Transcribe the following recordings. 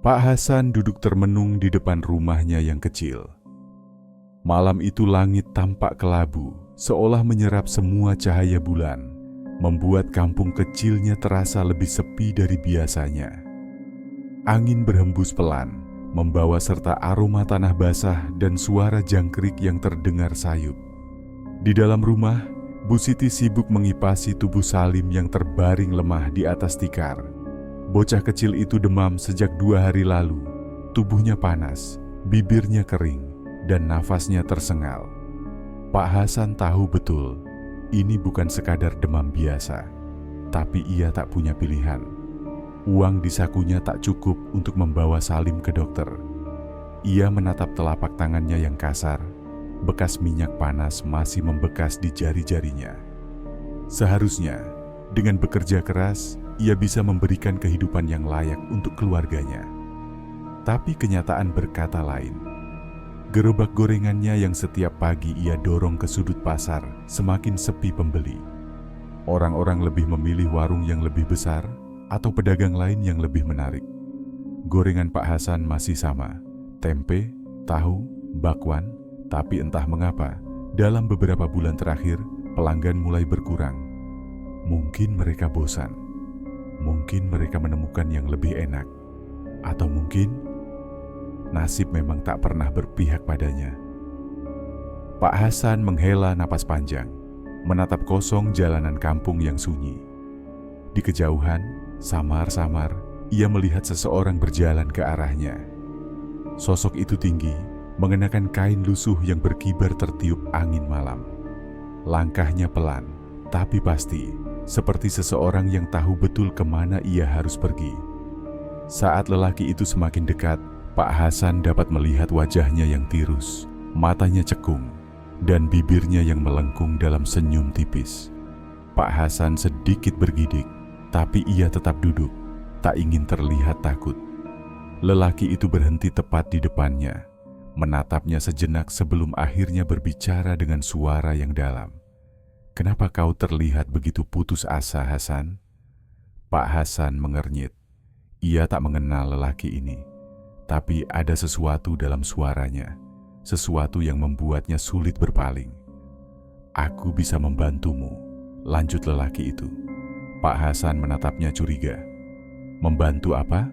Pak Hasan duduk termenung di depan rumahnya yang kecil. Malam itu langit tampak kelabu, seolah menyerap semua cahaya bulan, membuat kampung kecilnya terasa lebih sepi dari biasanya. Angin berhembus pelan, membawa serta aroma tanah basah dan suara jangkrik yang terdengar sayup. Di dalam rumah, Bu Siti sibuk mengipasi tubuh Salim yang terbaring lemah di atas tikar. Bocah kecil itu demam sejak 2 hari lalu. Tubuhnya panas, bibirnya kering, dan nafasnya tersengal. Pak Hasan tahu betul, ini bukan sekadar demam biasa, tapi ia tak punya pilihan. Uang di sakunya tak cukup untuk membawa Salim ke dokter. Ia menatap telapak tangannya yang kasar, bekas minyak panas masih membekas di jari-jarinya. Seharusnya, dengan bekerja keras, ia bisa memberikan kehidupan yang layak untuk keluarganya. Tapi kenyataan berkata lain. Gerobak gorengannya yang setiap pagi ia dorong ke sudut pasar semakin sepi pembeli. Orang-orang lebih memilih warung yang lebih besar atau pedagang lain yang lebih menarik. Gorengan Pak Hasan masih sama, tempe, tahu, bakwan, tapi entah mengapa, dalam beberapa bulan terakhir, pelanggan mulai berkurang. Mungkin mereka bosan, mungkin mereka menemukan yang lebih enak, atau mungkin nasib memang tak pernah berpihak padanya. Pak Hasan menghela napas panjang, menatap kosong jalanan kampung yang sunyi. Di kejauhan, samar-samar, ia melihat seseorang berjalan ke arahnya. Sosok itu tinggi, mengenakan kain lusuh yang berkibar tertiup angin malam. Langkahnya pelan, tapi pasti, seperti seseorang yang tahu betul kemana ia harus pergi. Saat lelaki itu semakin dekat, Pak Hasan dapat melihat wajahnya yang tirus, matanya cekung, dan bibirnya yang melengkung dalam senyum tipis. Pak Hasan sedikit bergidik, tapi ia tetap duduk, tak ingin terlihat takut. Lelaki itu berhenti tepat di depannya, menatapnya sejenak sebelum akhirnya berbicara dengan suara yang dalam. "Kenapa kau terlihat begitu putus asa, Hasan?" Pak Hasan mengernyit. Ia tak mengenal lelaki ini. Tapi ada sesuatu dalam suaranya, sesuatu yang membuatnya sulit berpaling. "Aku bisa membantumu," lanjut lelaki itu. Pak Hasan menatapnya curiga. "Membantu apa?"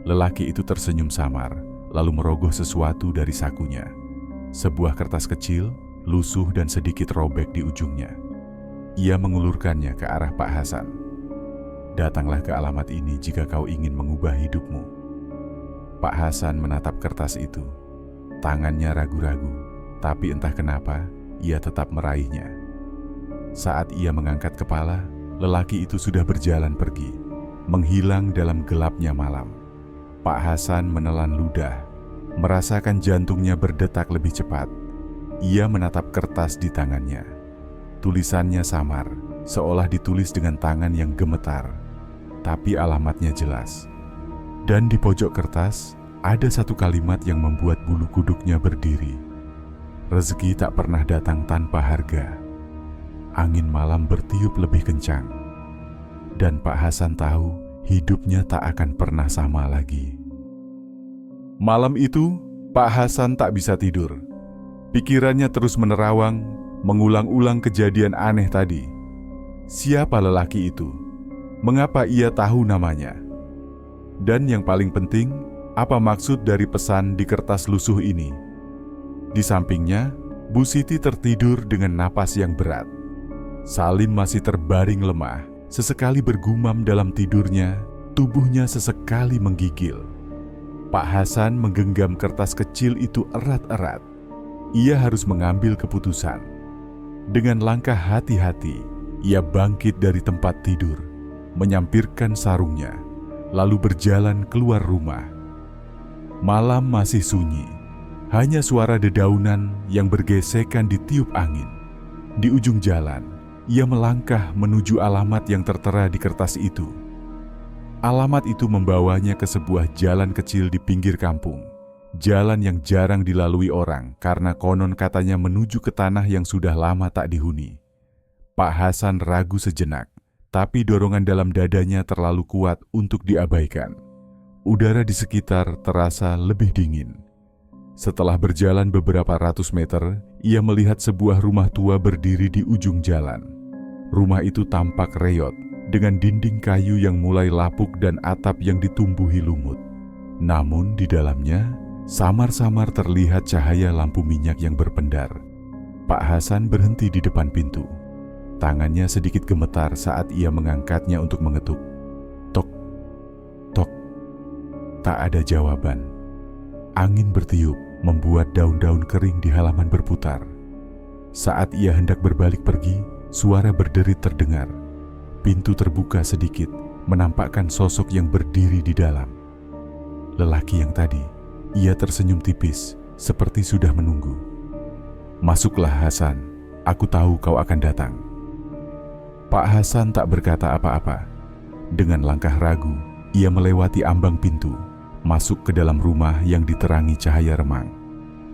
Lelaki itu tersenyum samar, lalu merogoh sesuatu dari sakunya. Sebuah kertas kecil, lusuh dan sedikit robek di ujungnya. Ia mengulurkannya ke arah Pak Hasan. "Datanglah ke alamat ini jika kau ingin mengubah hidupmu." Pak Hasan menatap kertas itu. Tangannya ragu-ragu, tapi entah kenapa, ia tetap meraihnya. Saat ia mengangkat kepala, lelaki itu sudah berjalan pergi, menghilang dalam gelapnya malam. Pak Hasan menelan ludah, merasakan jantungnya berdetak lebih cepat. Ia menatap kertas di tangannya. Tulisannya samar, seolah ditulis dengan tangan yang gemetar, tapi alamatnya jelas. Dan di pojok kertas, ada satu kalimat yang membuat bulu kuduknya berdiri. Rezeki tak pernah datang tanpa harga. Angin malam bertiup lebih kencang. Dan Pak Hasan tahu hidupnya tak akan pernah sama lagi. Malam itu, Pak Hasan tak bisa tidur. Pikirannya terus menerawang, mengulang-ulang kejadian aneh tadi. Siapa lelaki itu? Mengapa ia tahu namanya? Dan yang paling penting, apa maksud dari pesan di kertas lusuh ini? Di sampingnya, Bu Siti tertidur dengan napas yang berat. Salim masih terbaring lemah, sesekali bergumam dalam tidurnya, tubuhnya sesekali menggigil. Pak Hasan menggenggam kertas kecil itu erat-erat. Ia harus mengambil keputusan. Dengan langkah hati-hati, ia bangkit dari tempat tidur, menyampirkan sarungnya, lalu berjalan keluar rumah. Malam masih sunyi, hanya suara dedaunan yang bergesekan ditiup angin. Di ujung jalan, ia melangkah menuju alamat yang tertera di kertas itu. Alamat itu membawanya ke sebuah jalan kecil di pinggir kampung. Jalan yang jarang dilalui orang karena konon katanya menuju ke tanah yang sudah lama tak dihuni. Pak Hasan ragu sejenak, tapi dorongan dalam dadanya terlalu kuat untuk diabaikan. udara di sekitar terasa lebih dingin. Setelah berjalan beberapa ratus meter, ia melihat sebuah rumah tua berdiri di ujung jalan. Rumah itu tampak reot, dengan dinding kayu yang mulai lapuk dan atap yang ditumbuhi lumut. Namun di dalamnya, samar-samar terlihat cahaya lampu minyak yang berpendar. Pak Hasan berhenti di depan pintu. Tangannya sedikit gemetar saat ia mengangkatnya untuk mengetuk. Tok, tok. Tak ada jawaban. Angin bertiup, membuat daun-daun kering di halaman berputar. Saat ia hendak berbalik pergi, suara berderit terdengar. Pintu terbuka sedikit, menampakkan sosok yang berdiri di dalam. Lelaki yang tadi, ia tersenyum tipis, seperti sudah menunggu. Masuklah Hasan, aku tahu kau akan datang. Pak Hasan tak berkata apa-apa. Dengan langkah ragu, ia melewati ambang pintu, masuk ke dalam rumah yang diterangi cahaya remang.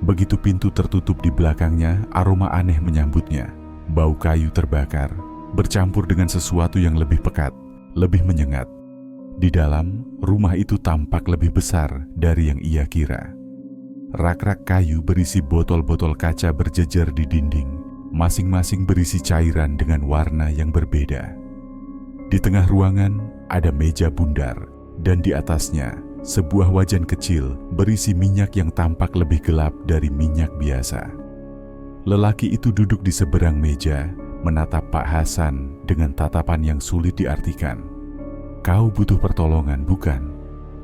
Begitu pintu tertutup di belakangnya, aroma aneh menyambutnya. Bau kayu terbakar, bercampur dengan sesuatu yang lebih pekat, lebih menyengat. Di dalam, rumah itu tampak lebih besar dari yang ia kira. Rak-rak kayu berisi botol-botol kaca berjejer di dinding, masing-masing berisi cairan dengan warna yang berbeda. Di tengah ruangan ada meja bundar, dan di atasnya sebuah wajan kecil berisi minyak yang tampak lebih gelap dari minyak biasa. Lelaki itu duduk di seberang meja, menatap Pak Hasan dengan tatapan yang sulit diartikan. "Kau butuh pertolongan, bukan?"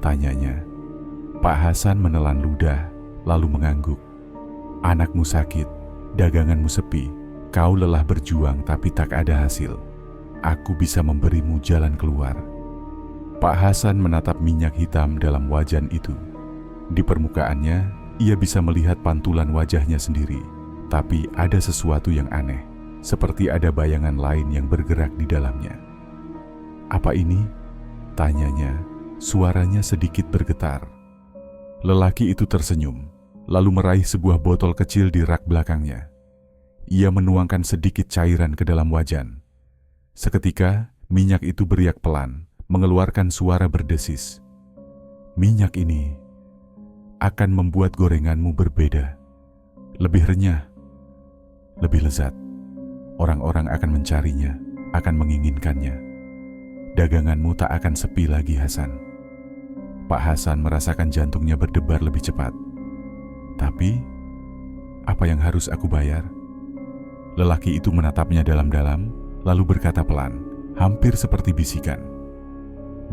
tanyanya. Pak Hasan menelan ludah, lalu mengangguk. "Anakmu sakit, daganganmu sepi, kau lelah berjuang tapi tak ada hasil. Aku bisa memberimu jalan keluar." Pak Hasan menatap minyak hitam dalam wajan itu. Di permukaannya, ia bisa melihat pantulan wajahnya sendiri, tapi ada sesuatu yang aneh, seperti ada bayangan lain yang bergerak di dalamnya. "Apa ini?" tanyanya, suaranya sedikit bergetar. Lelaki itu tersenyum, lalu meraih sebuah botol kecil di rak belakangnya. Ia menuangkan sedikit cairan ke dalam wajan. Seketika, minyak itu beriak pelan, mengeluarkan suara berdesis. "Minyak ini akan membuat gorenganmu berbeda, lebih renyah, lebih lezat. Orang-orang akan mencarinya, akan menginginkannya. Daganganmu tak akan sepi lagi, Hasan." Pak Hasan merasakan jantungnya berdebar lebih cepat. "Tapi, apa yang harus aku bayar?" Lelaki itu menatapnya dalam-dalam, lalu berkata pelan, hampir seperti bisikan.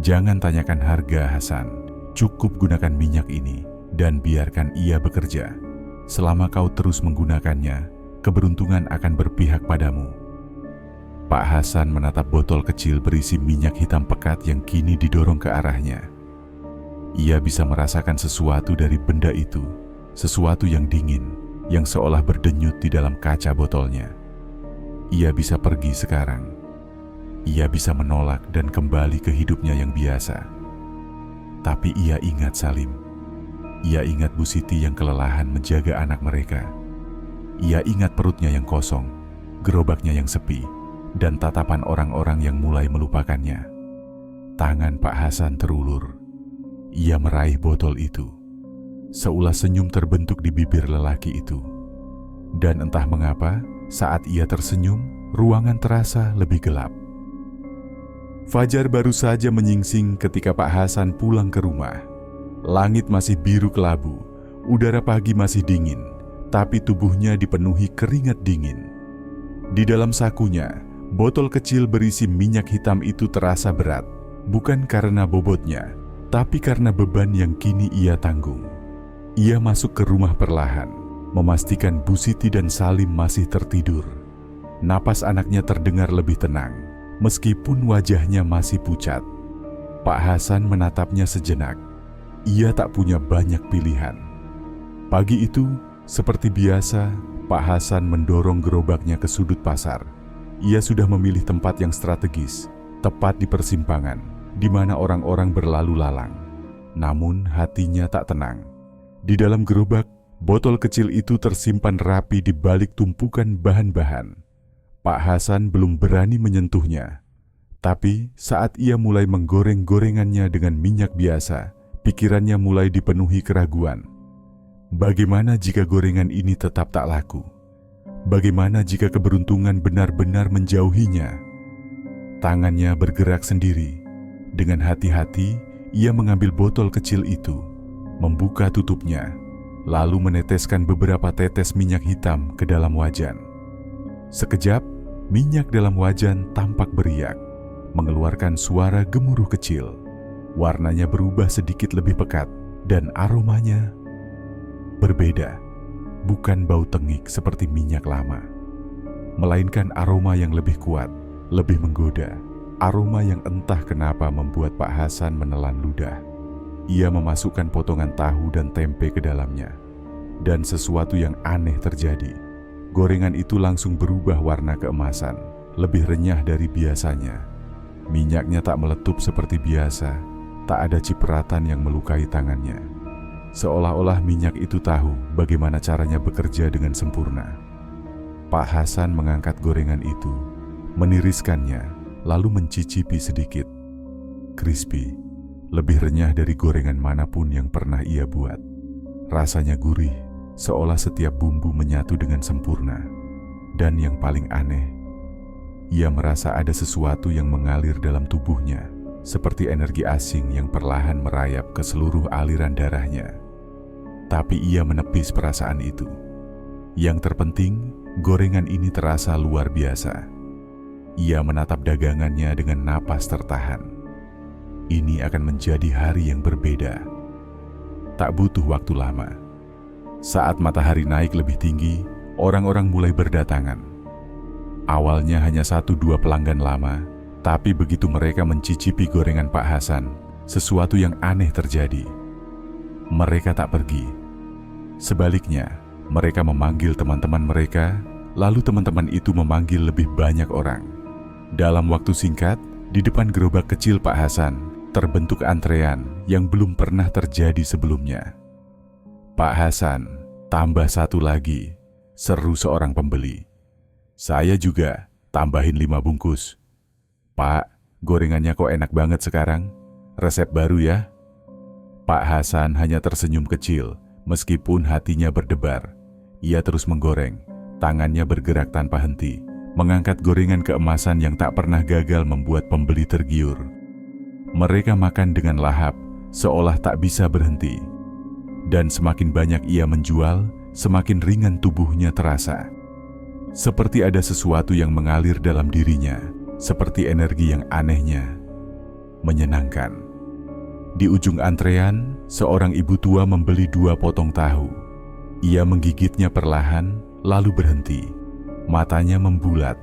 "Jangan tanyakan harga, Hasan. Cukup gunakan minyak ini dan biarkan ia bekerja. Selama kau terus menggunakannya, keberuntungan akan berpihak padamu." Pak Hasan menatap botol kecil berisi minyak hitam pekat yang kini didorong ke arahnya. Ia bisa merasakan sesuatu dari benda itu, sesuatu yang dingin, yang seolah berdenyut di dalam kaca botolnya. Ia bisa pergi sekarang. Ia bisa menolak dan kembali ke hidupnya yang biasa. Tapi ia ingat Salim. Ia ingat Bu Siti yang kelelahan menjaga anak mereka. Ia ingat perutnya yang kosong, gerobaknya yang sepi, dan tatapan orang-orang yang mulai melupakannya. Tangan Pak Hasan terulur. Ia meraih botol itu. Seulas senyum terbentuk di bibir lelaki itu. Dan entah mengapa, saat ia tersenyum, ruangan terasa lebih gelap. Fajar baru saja menyingsing ketika Pak Hasan pulang ke rumah. Langit masih biru kelabu, udara pagi masih dingin, tapi tubuhnya dipenuhi keringat dingin. Di dalam sakunya, botol kecil berisi minyak hitam itu terasa berat, bukan karena bobotnya, tapi karena beban yang kini ia tanggung. Ia masuk ke rumah perlahan, memastikan Bu Siti dan Salim masih tertidur. Napas anaknya terdengar lebih tenang, meskipun wajahnya masih pucat. Pak Hasan menatapnya sejenak. Ia tak punya banyak pilihan. Pagi itu, seperti biasa, Pak Hasan mendorong gerobaknya ke sudut pasar. Ia sudah memilih tempat yang strategis, tepat di persimpangan, di mana orang-orang berlalu lalang. Namun hatinya tak tenang. Di dalam gerobak, botol kecil itu tersimpan rapi di balik tumpukan bahan-bahan. Pak Hasan belum berani menyentuhnya. Tapi saat ia mulai menggoreng gorengannya dengan minyak biasa, Pikirannya mulai dipenuhi keraguan. Bagaimana jika gorengan ini tetap tak laku? Bagaimana jika keberuntungan benar-benar menjauhinya? Tangannya bergerak sendiri. Dengan hati-hati, ia mengambil botol kecil itu, membuka tutupnya, lalu meneteskan beberapa tetes minyak hitam ke dalam wajan. Sekejap, minyak dalam wajan tampak beriak, mengeluarkan suara gemuruh kecil. Warnanya berubah sedikit lebih pekat, dan aromanya berbeda. Bukan bau tengik seperti minyak lama, melainkan aroma yang lebih kuat, lebih menggoda. Aroma yang entah kenapa membuat Pak Hasan menelan ludah. Ia memasukkan potongan tahu dan tempe ke dalamnya. Dan sesuatu yang aneh terjadi. Gorengan itu langsung berubah warna keemasan, lebih renyah dari biasanya. Minyaknya tak meletup seperti biasa, tak ada cipratan yang melukai tangannya. Seolah-olah minyak itu tahu bagaimana caranya bekerja dengan sempurna. Pak Hasan mengangkat gorengan itu, meniriskannya, lalu mencicipi sedikit. Crispy, lebih renyah dari gorengan manapun yang pernah ia buat. Rasanya gurih, seolah setiap bumbu menyatu dengan sempurna. Dan yang paling aneh, ia merasa ada sesuatu yang mengalir dalam tubuhnya, seperti energi asing yang perlahan merayap ke seluruh aliran darahnya. Tapi ia menepis perasaan itu. Yang terpenting, gorengan ini terasa luar biasa. Ia menatap dagangannya dengan napas tertahan. Ini akan menjadi hari yang berbeda. Tak butuh waktu lama. Saat matahari naik lebih tinggi, orang-orang mulai berdatangan. Awalnya hanya 1-2 pelanggan lama, tapi begitu mereka mencicipi gorengan Pak Hasan, sesuatu yang aneh terjadi. Mereka tak pergi. Sebaliknya, mereka memanggil teman-teman mereka, lalu teman-teman itu memanggil lebih banyak orang. Dalam waktu singkat, di depan gerobak kecil Pak Hasan, terbentuk antrean yang belum pernah terjadi sebelumnya. "Pak Hasan, tambah 1 lagi," seru seorang pembeli. "Saya juga, tambahin 5 bungkus." "Pak, gorengannya kok enak banget sekarang? Resep baru ya?" Pak Hasan hanya tersenyum kecil, meskipun hatinya berdebar. Ia terus menggoreng, tangannya bergerak tanpa henti, mengangkat gorengan keemasan yang tak pernah gagal membuat pembeli tergiur. Mereka makan dengan lahap, seolah tak bisa berhenti. Dan semakin banyak ia menjual, semakin ringan tubuhnya terasa. Seperti ada sesuatu yang mengalir dalam dirinya, seperti energi yang anehnya menyenangkan. Di ujung antrean, seorang ibu tua membeli 2 potong tahu. Ia menggigitnya perlahan, lalu berhenti. Matanya membulat.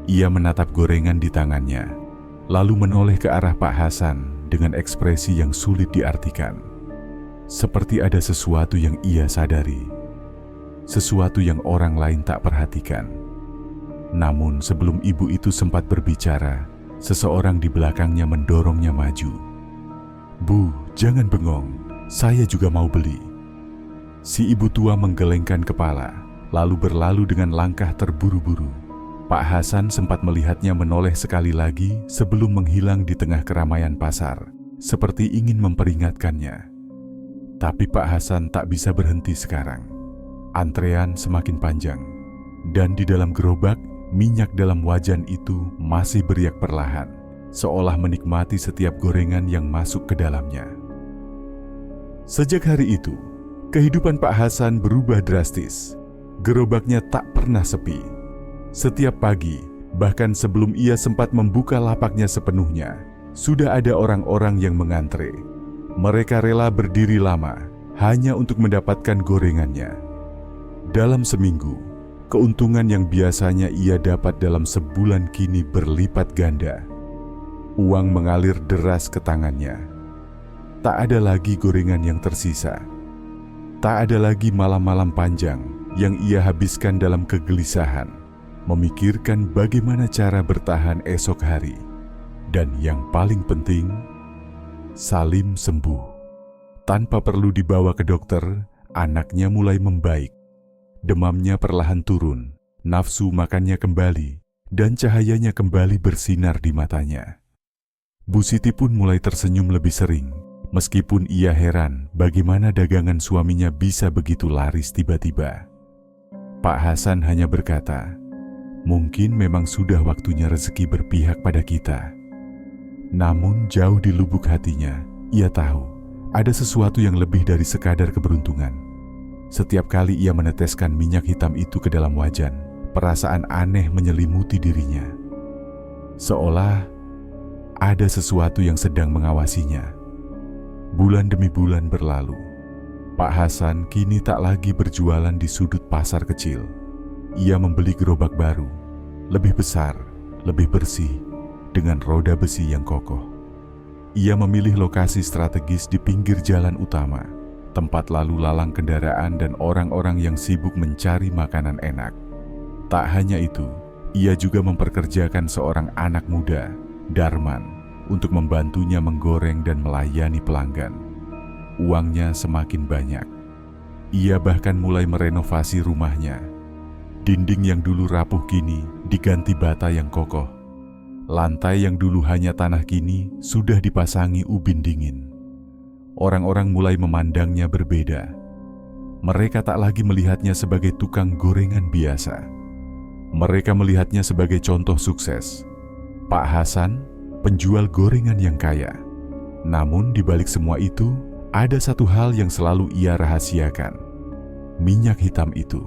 Ia menatap gorengan di tangannya, lalu menoleh ke arah Pak Hasan dengan ekspresi yang sulit diartikan. Seperti ada sesuatu yang ia sadari, sesuatu yang orang lain tak perhatikan. Namun sebelum ibu itu sempat berbicara, seseorang di belakangnya mendorongnya maju. "Bu, jangan bengong, saya juga mau beli." Si ibu tua menggelengkan kepala, lalu berlalu dengan langkah terburu-buru. Pak Hasan sempat melihatnya menoleh sekali lagi sebelum menghilang di tengah keramaian pasar, seperti ingin memperingatkannya. Tapi Pak Hasan tak bisa berhenti sekarang. Antrean semakin panjang, dan di dalam gerobak, minyak dalam wajan itu masih beriak perlahan, seolah menikmati setiap gorengan yang masuk ke dalamnya. Sejak hari itu, kehidupan Pak Hasan berubah drastis. Gerobaknya tak pernah sepi. Setiap pagi, bahkan sebelum ia sempat membuka lapaknya sepenuhnya, sudah ada orang-orang yang mengantre. Mereka rela berdiri lama hanya untuk mendapatkan gorengannya. Dalam seminggu, keuntungan yang biasanya ia dapat dalam sebulan kini berlipat ganda. Uang mengalir deras ke tangannya. Tak ada lagi gorengan yang tersisa. Tak ada lagi malam-malam panjang yang ia habiskan dalam kegelisahan, memikirkan bagaimana cara bertahan esok hari. Dan yang paling penting, Salim sembuh. Tanpa perlu dibawa ke dokter, anaknya mulai membaik. Demamnya perlahan turun, nafsu makannya kembali, dan cahayanya kembali bersinar di matanya. Bu Siti pun mulai tersenyum lebih sering, Meskipun ia heran bagaimana dagangan suaminya bisa begitu laris tiba-tiba. Pak Hasan hanya berkata, "Mungkin memang sudah waktunya rezeki berpihak pada kita." Namun jauh di lubuk hatinya, ia tahu ada sesuatu yang lebih dari sekadar keberuntungan. Setiap kali ia meneteskan minyak hitam itu ke dalam wajan, perasaan aneh menyelimuti dirinya. Seolah ada sesuatu yang sedang mengawasinya. Bulan demi bulan berlalu. Pak Hasan kini tak lagi berjualan di sudut pasar kecil. Ia membeli gerobak baru, lebih besar, lebih bersih, dengan roda besi yang kokoh. Ia memilih lokasi strategis di pinggir jalan utama, tempat lalu lalang kendaraan dan orang-orang yang sibuk mencari makanan enak. Tak hanya itu, ia juga memperkerjakan seorang anak muda, Darman, untuk membantunya menggoreng dan melayani pelanggan. Uangnya semakin banyak. Ia bahkan mulai merenovasi rumahnya. Dinding yang dulu rapuh kini diganti bata yang kokoh. Lantai yang dulu hanya tanah kini sudah dipasangi ubin dingin. Orang-orang mulai memandangnya berbeda. Mereka tak lagi melihatnya sebagai tukang gorengan biasa. Mereka melihatnya sebagai contoh sukses. Pak Hasan, penjual gorengan yang kaya. Namun di balik semua itu, ada satu hal yang selalu ia rahasiakan. Minyak hitam itu.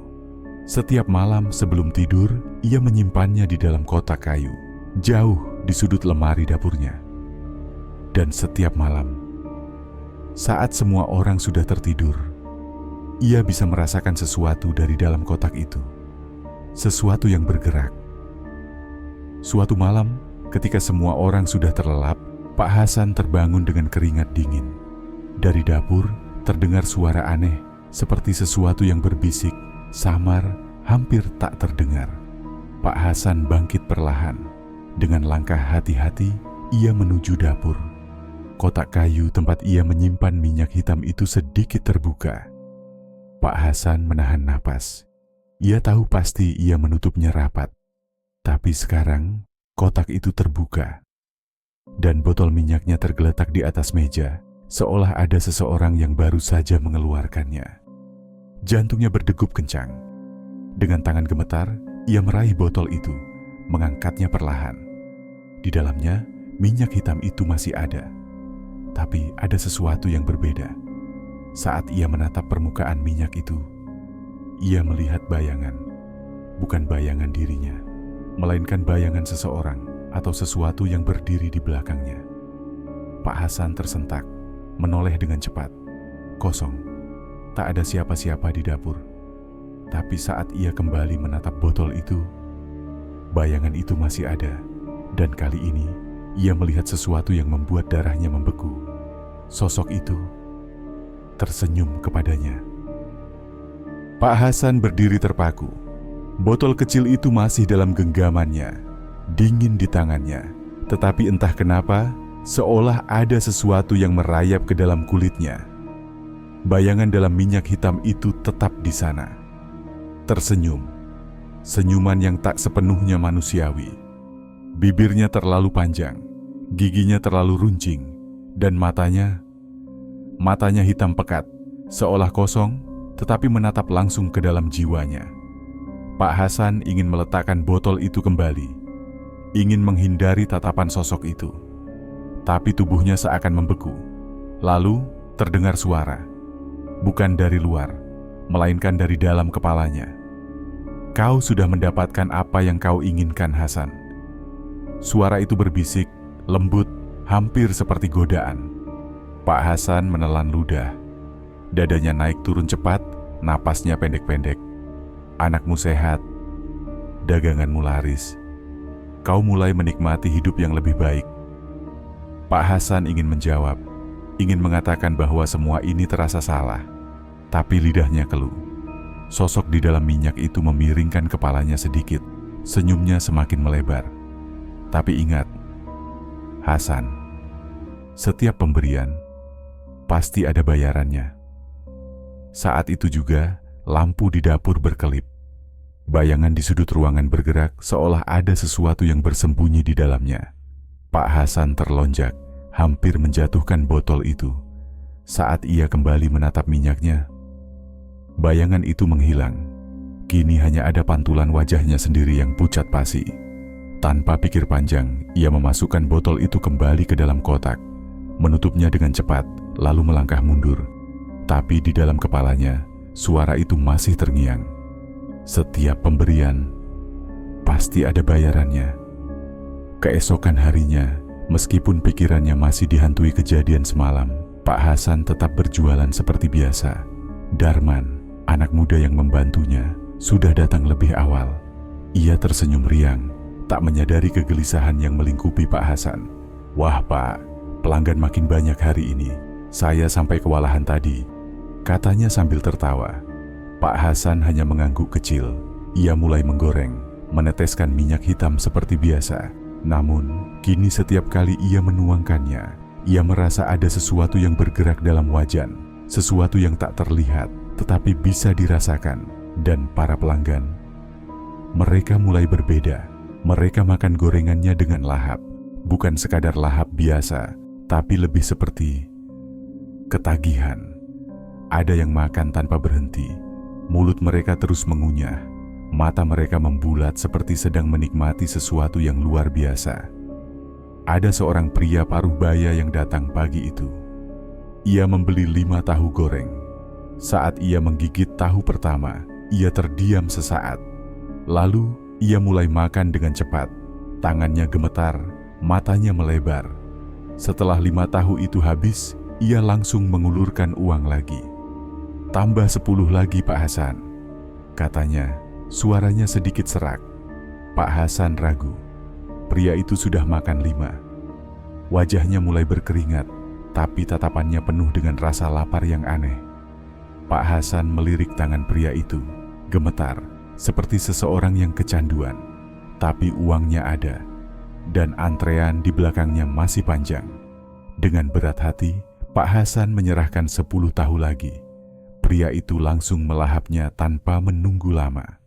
Setiap malam sebelum tidur, ia menyimpannya di dalam kotak kayu, jauh di sudut lemari dapurnya. Dan setiap malam, saat semua orang sudah tertidur, ia bisa merasakan sesuatu dari dalam kotak itu. Sesuatu yang bergerak. Suatu malam, ketika semua orang sudah terlelap, Pak Hasan terbangun dengan keringat dingin. Dari dapur terdengar suara aneh, seperti sesuatu yang berbisik, samar, hampir tak terdengar. Pak Hasan bangkit perlahan. Dengan langkah hati-hati, ia menuju dapur. Kotak kayu tempat ia menyimpan minyak hitam itu sedikit terbuka. Pak Hasan menahan napas. Ia tahu pasti ia menutupnya rapat. Tapi sekarang, kotak itu terbuka, dan botol minyaknya tergeletak di atas meja, seolah ada seseorang yang baru saja mengeluarkannya. Jantungnya berdegup kencang. Dengan tangan gemetar, ia meraih botol itu, mengangkatnya perlahan. Di dalamnya, minyak hitam itu masih ada. Tapi ada sesuatu yang berbeda. Saat ia menatap permukaan minyak itu, ia melihat bayangan, bukan bayangan dirinya, melainkan bayangan seseorang atau sesuatu yang berdiri di belakangnya. Pak Hasan tersentak, menoleh dengan cepat. Kosong, tak ada siapa-siapa di dapur. Tapi saat ia kembali menatap botol itu, bayangan itu masih ada. Dan kali ini, ia melihat sesuatu yang membuat darahnya membeku. Sosok itu tersenyum kepadanya. Pak Hasan berdiri terpaku. Botol kecil itu masih dalam genggamannya, dingin di tangannya. Tetapi entah kenapa, seolah ada sesuatu yang merayap ke dalam kulitnya. Bayangan dalam minyak hitam itu tetap di sana. Tersenyum. Senyuman yang tak sepenuhnya manusiawi. Bibirnya terlalu panjang, giginya terlalu runcing, dan matanya hitam pekat, seolah kosong, tetapi menatap langsung ke dalam jiwanya. Pak Hasan ingin meletakkan botol itu kembali, ingin menghindari tatapan sosok itu. Tapi tubuhnya seakan membeku. Lalu terdengar suara, bukan dari luar, melainkan dari dalam kepalanya. "Kau sudah mendapatkan apa yang kau inginkan, Hasan." Suara itu berbisik, lembut, hampir seperti godaan. Pak Hasan menelan ludah. Dadanya naik turun cepat, napasnya pendek-pendek. "Anakmu sehat, daganganmu laris. Kau mulai menikmati hidup yang lebih baik." Pak Hasan ingin menjawab, ingin mengatakan bahwa semua ini terasa salah. Tapi lidahnya keluh. Sosok di dalam minyak itu memiringkan kepalanya sedikit. Senyumnya semakin melebar. Tapi ingat, Hasan, setiap pemberian pasti ada bayarannya. Saat itu juga, lampu di dapur berkelip. Bayangan di sudut ruangan bergerak seolah ada sesuatu yang bersembunyi di dalamnya. Pak Hasan terlonjak, hampir menjatuhkan botol itu, Saat ia kembali menatap minyaknya, bayangan itu menghilang. Kini hanya ada pantulan wajahnya sendiri yang pucat pasi. Tanpa pikir panjang, ia memasukkan botol itu kembali ke dalam kotak, menutupnya dengan cepat, lalu melangkah mundur. Tapi di dalam kepalanya, suara itu masih terngiang. Setiap pemberian pasti ada bayarannya. Keesokan harinya, meskipun pikirannya masih dihantui kejadian semalam, Pak Hasan tetap berjualan seperti biasa. Darman, anak muda yang membantunya, sudah datang lebih awal. Ia tersenyum riang, tak menyadari kegelisahan yang melingkupi Pak Hasan. "Wah Pak, pelanggan makin banyak hari ini. Saya sampai kewalahan tadi," katanya sambil tertawa. Pak Hasan hanya mengangguk kecil. Ia mulai menggoreng, meneteskan minyak hitam seperti biasa. Namun, kini setiap kali ia menuangkannya, ia merasa ada sesuatu yang bergerak dalam wajan. Sesuatu yang tak terlihat, tetapi bisa dirasakan. Dan para pelanggan, mereka mulai berbeda. Mereka makan gorengannya dengan lahap. Bukan sekadar lahap biasa, tapi lebih seperti ketagihan. Ada yang makan tanpa berhenti. Mulut mereka terus mengunyah. Mata mereka membulat seperti sedang menikmati sesuatu yang luar biasa. Ada seorang pria paruh baya yang datang pagi itu. Ia membeli 5 tahu goreng. Saat ia menggigit tahu pertama, ia terdiam sesaat. Lalu, ia mulai makan dengan cepat. Tangannya gemetar, matanya melebar. Setelah 5 tahu itu habis, ia langsung mengulurkan uang lagi. "Tambah 10 lagi Pak Hasan," katanya. Suaranya sedikit serak. Pak Hasan ragu. Pria itu sudah makan 5. Wajahnya mulai berkeringat, tapi tatapannya penuh dengan rasa lapar yang aneh. Pak Hasan melirik tangan pria itu, gemetar, seperti seseorang yang kecanduan. Tapi uangnya ada, dan antrean di belakangnya masih panjang. Dengan berat hati, Pak Hasan menyerahkan 10 tahu lagi. Pria itu langsung melahapnya tanpa menunggu lama.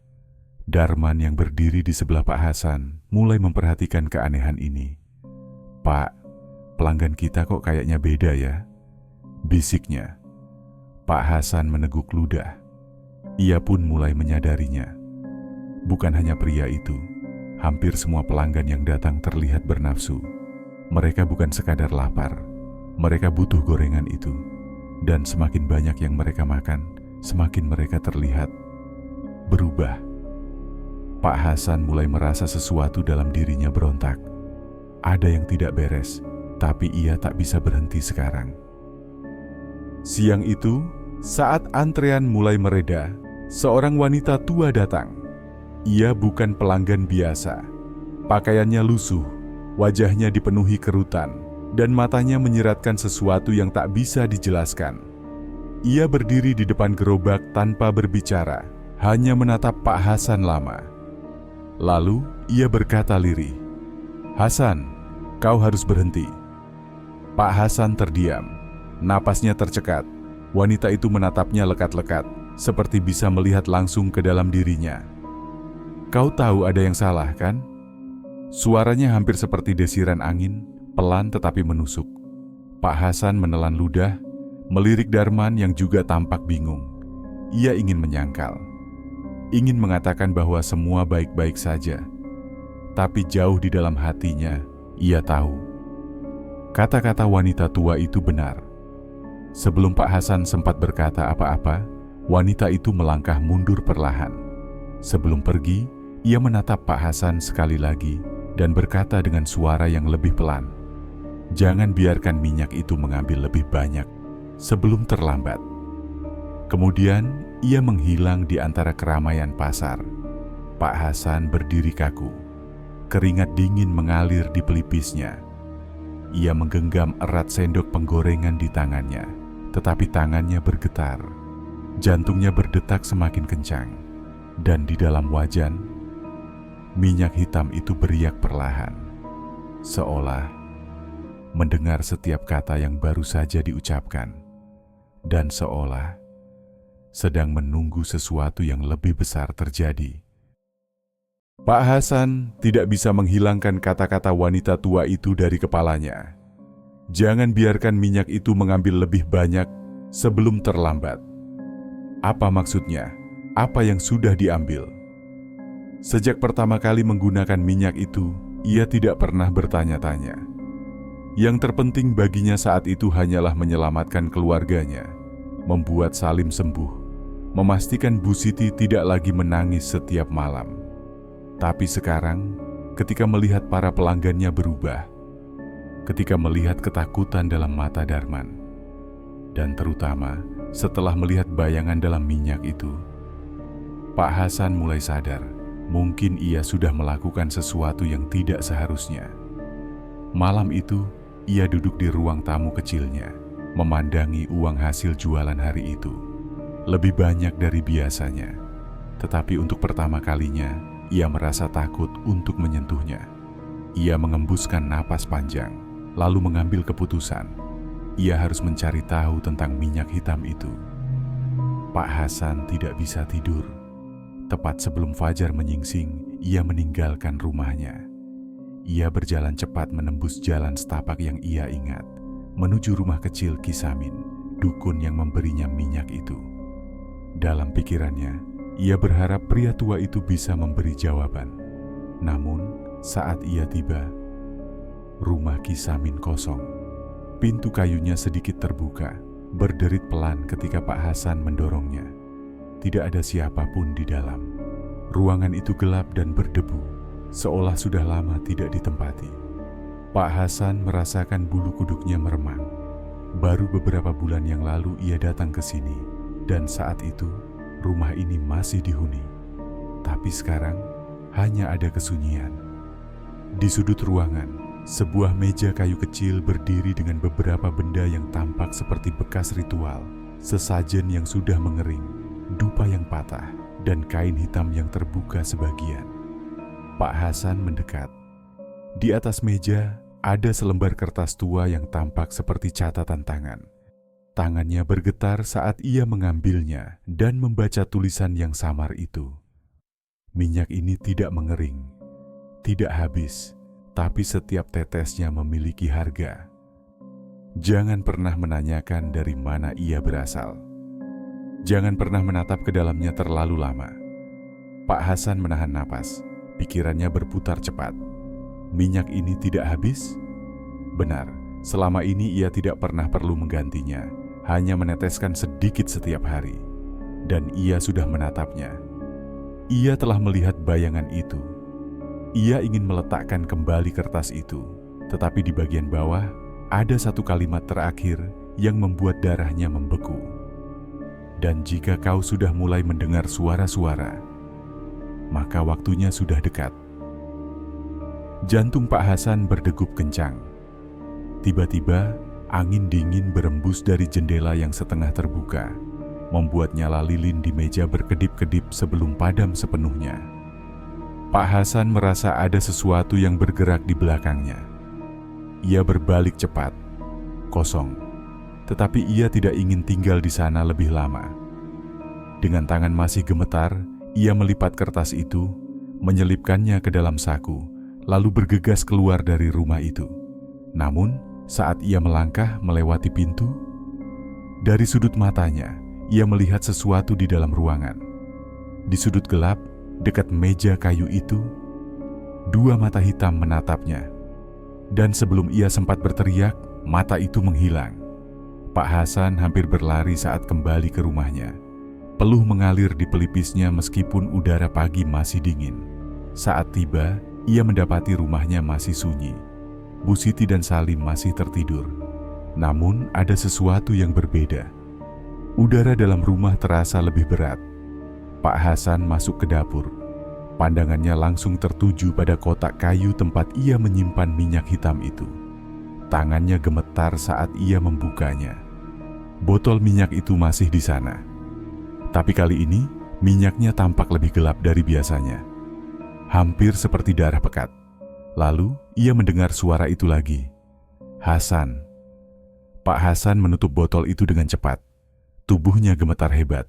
Darman yang berdiri di sebelah Pak Hasan mulai memperhatikan keanehan ini. "Pak, pelanggan kita kok kayaknya beda ya?" bisiknya. Pak Hasan meneguk ludah. Ia pun mulai menyadarinya. Bukan hanya pria itu, hampir semua pelanggan yang datang terlihat bernafsu. Mereka bukan sekadar lapar, mereka butuh gorengan itu. Dan semakin banyak yang mereka makan, semakin mereka terlihat berubah. Pak Hasan mulai merasa sesuatu dalam dirinya berontak. Ada yang tidak beres, tapi ia tak bisa berhenti sekarang. Siang itu, saat antrean mulai mereda, seorang wanita tua datang. Ia bukan pelanggan biasa. Pakaiannya lusuh, wajahnya dipenuhi kerutan, dan matanya menyiratkan sesuatu yang tak bisa dijelaskan. Ia berdiri di depan gerobak tanpa berbicara, hanya menatap Pak Hasan lama. Lalu ia berkata lirih, "Hasan, kau harus berhenti." Pak Hasan terdiam, napasnya tercekat. Wanita itu menatapnya lekat-lekat, seperti bisa melihat langsung ke dalam dirinya. "Kau tahu ada yang salah, kan?" Suaranya hampir seperti desiran angin, pelan tetapi menusuk. Pak Hasan menelan ludah, melirik Darman yang juga tampak bingung. Ia ingin menyangkal, ingin mengatakan bahwa semua baik-baik saja. Tapi jauh di dalam hatinya, ia tahu kata-kata wanita tua itu benar. Sebelum Pak Hasan sempat berkata apa-apa, wanita itu melangkah mundur perlahan. Sebelum pergi, ia menatap Pak Hasan sekali lagi dan berkata dengan suara yang lebih pelan, "Jangan biarkan minyak itu mengambil lebih banyak sebelum terlambat." Kemudian, ia menghilang di antara keramaian pasar. Pak Hasan berdiri kaku. Keringat dingin mengalir di pelipisnya. Ia menggenggam erat sendok penggorengan di tangannya, tetapi tangannya bergetar. Jantungnya berdetak semakin kencang. Dan di dalam wajan, minyak hitam itu beriak perlahan, seolah mendengar setiap kata yang baru saja diucapkan, dan seolah sedang menunggu sesuatu yang lebih besar terjadi. Pak Hasan tidak bisa menghilangkan kata-kata wanita tua itu dari kepalanya. Jangan biarkan minyak itu mengambil lebih banyak sebelum terlambat. Apa maksudnya? Apa yang sudah diambil? Sejak pertama kali menggunakan minyak itu, ia tidak pernah bertanya-tanya. Yang terpenting baginya saat itu hanyalah menyelamatkan keluarganya, membuat Salim sembuh, memastikan Bu Siti tidak lagi menangis setiap malam. Tapi sekarang, ketika melihat para pelanggannya berubah, ketika melihat ketakutan dalam mata Darman, dan terutama setelah melihat bayangan dalam minyak itu, Pak Hasan mulai sadar mungkin ia sudah melakukan sesuatu yang tidak seharusnya. Malam itu, ia duduk di ruang tamu kecilnya, memandangi uang hasil jualan hari itu. Lebih banyak dari biasanya, tetapi untuk pertama kalinya, ia merasa takut untuk menyentuhnya. Ia mengembuskan napas panjang, lalu mengambil keputusan. Ia harus mencari tahu tentang minyak hitam itu. Pak Hasan tidak bisa tidur. Tepat sebelum fajar menyingsing, ia meninggalkan rumahnya. Ia berjalan cepat menembus jalan setapak yang ia ingat, menuju rumah kecil Kisamin, dukun yang memberinya minyak itu. Dalam pikirannya, ia berharap pria tua itu bisa memberi jawaban. Namun, saat ia tiba, rumah Kisamin kosong. Pintu kayunya sedikit terbuka, berderit pelan ketika Pak Hasan mendorongnya. Tidak ada siapapun di dalam. Ruangan itu gelap dan berdebu, seolah sudah lama tidak ditempati. Pak Hasan merasakan bulu kuduknya meremang. Baru beberapa bulan yang lalu ia datang ke sini, dan saat itu rumah ini masih dihuni. Tapi sekarang hanya ada kesunyian. Di sudut ruangan, sebuah meja kayu kecil berdiri dengan beberapa benda yang tampak seperti bekas ritual, sesajen yang sudah mengering, dupa yang patah, dan kain hitam yang terbuka sebagian. Pak Hasan mendekat. Di atas meja ada selembar kertas tua yang tampak seperti catatan tangan. Tangannya bergetar saat ia mengambilnya dan membaca tulisan yang samar itu. Minyak ini tidak mengering, tidak habis, tapi setiap tetesnya memiliki harga. Jangan pernah menanyakan dari mana ia berasal. Jangan pernah menatap ke dalamnya terlalu lama. Pak Hasan menahan napas, pikirannya berputar cepat. Minyak ini tidak habis? Benar, selama ini ia tidak pernah perlu menggantinya, hanya meneteskan sedikit setiap hari. Dan ia sudah menatapnya. Ia telah melihat bayangan itu. Ia ingin meletakkan kembali kertas itu, tetapi di bagian bawah ada satu kalimat terakhir yang membuat darahnya membeku. Dan jika kau sudah mulai mendengar suara-suara, maka waktunya sudah dekat. Jantung Pak Hasan berdegup kencang. Tiba-tiba, angin dingin berembus dari jendela yang setengah terbuka, membuat nyala lilin di meja berkedip-kedip sebelum padam sepenuhnya. Pak Hasan merasa ada sesuatu yang bergerak di belakangnya. Ia berbalik cepat, kosong. Tetapi ia tidak ingin tinggal di sana lebih lama. Dengan tangan masih gemetar, ia melipat kertas itu, menyelipkannya ke dalam saku, lalu bergegas keluar dari rumah itu. Namun, saat ia melangkah melewati pintu, dari sudut matanya, ia melihat sesuatu di dalam ruangan. Di sudut gelap, dekat meja kayu itu, dua mata hitam menatapnya. Dan sebelum ia sempat berteriak, mata itu menghilang. Pak Hasan hampir berlari saat kembali ke rumahnya. Peluh mengalir di pelipisnya meskipun udara pagi masih dingin. Saat tiba, ia mendapati rumahnya masih sunyi. Bu Siti dan Salim masih tertidur. Namun ada sesuatu yang berbeda. Udara dalam rumah terasa lebih berat. Pak Hasan masuk ke dapur. Pandangannya langsung tertuju pada kotak kayu tempat ia menyimpan minyak hitam itu. Tangannya gemetar saat ia membukanya. Botol minyak itu masih di sana. Tapi kali ini, minyaknya tampak lebih gelap dari biasanya. Hampir seperti darah pekat. Lalu, ia mendengar suara itu lagi. Hasan. Pak Hasan menutup botol itu dengan cepat. Tubuhnya gemetar hebat.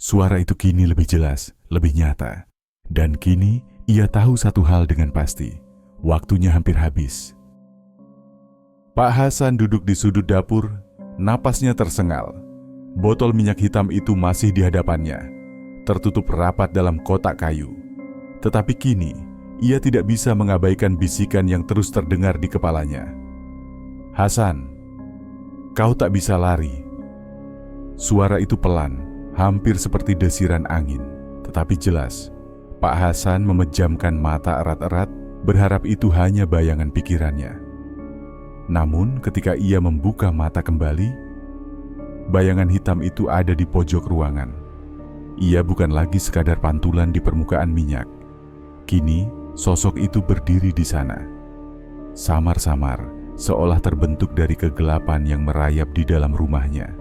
Suara itu kini lebih jelas, lebih nyata. Dan kini, ia tahu satu hal dengan pasti. Waktunya hampir habis. Pak Hasan duduk di sudut dapur, napasnya tersengal. Botol minyak hitam itu masih di hadapannya, tertutup rapat dalam kotak kayu. Tetapi kini, ia tidak bisa mengabaikan bisikan yang terus terdengar di kepalanya. "Hasan, kau tak bisa lari." Suara itu pelan, hampir seperti desiran angin, tetapi jelas. Pak Hasan memejamkan mata erat-erat, berharap itu hanya bayangan pikirannya. Namun ketika ia membuka mata kembali, bayangan hitam itu ada di pojok ruangan. Ia bukan lagi sekadar pantulan di permukaan minyak. Kini, sosok itu berdiri di sana. Samar-samar, seolah terbentuk dari kegelapan yang merayap di dalam rumahnya.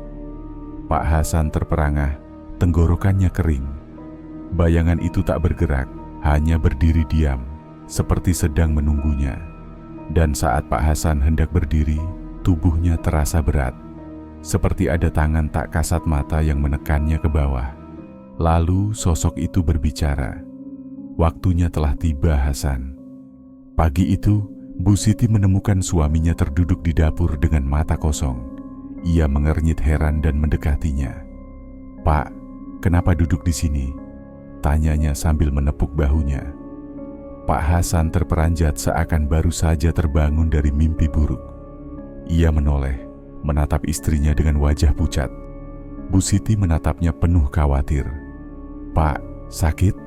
Pak Hasan terperangah, tenggorokannya kering. Bayangan itu tak bergerak, hanya berdiri diam, seperti sedang menunggunya. Dan saat Pak Hasan hendak berdiri, tubuhnya terasa berat, seperti ada tangan tak kasat mata yang menekannya ke bawah. Lalu sosok itu berbicara. "Waktunya telah tiba, Hasan." Pagi itu, Bu Siti menemukan suaminya terduduk di dapur dengan mata kosong. Ia mengernyit heran dan mendekatinya. "Pak, kenapa duduk di sini?" tanyanya sambil menepuk bahunya. Pak Hasan terperanjat seakan baru saja terbangun dari mimpi buruk. Ia menoleh, menatap istrinya dengan wajah pucat. Bu Siti menatapnya penuh khawatir. "Pak, sakit?"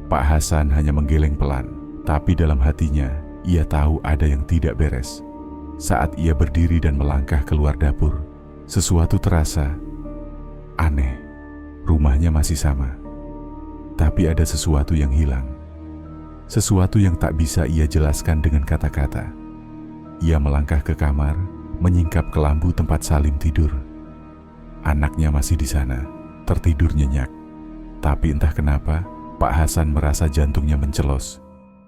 Pak Hasan hanya menggeleng pelan, tapi dalam hatinya ia tahu ada yang tidak beres. Saat ia berdiri dan melangkah keluar dapur, sesuatu terasa aneh. Rumahnya masih sama, tapi ada sesuatu yang hilang. Sesuatu yang tak bisa ia jelaskan dengan kata-kata. Ia melangkah ke kamar, menyingkap ke lampu tempat Salim tidur. Anaknya masih di sana, tertidur nyenyak. Tapi entah kenapa, Pak Hasan merasa jantungnya mencelos.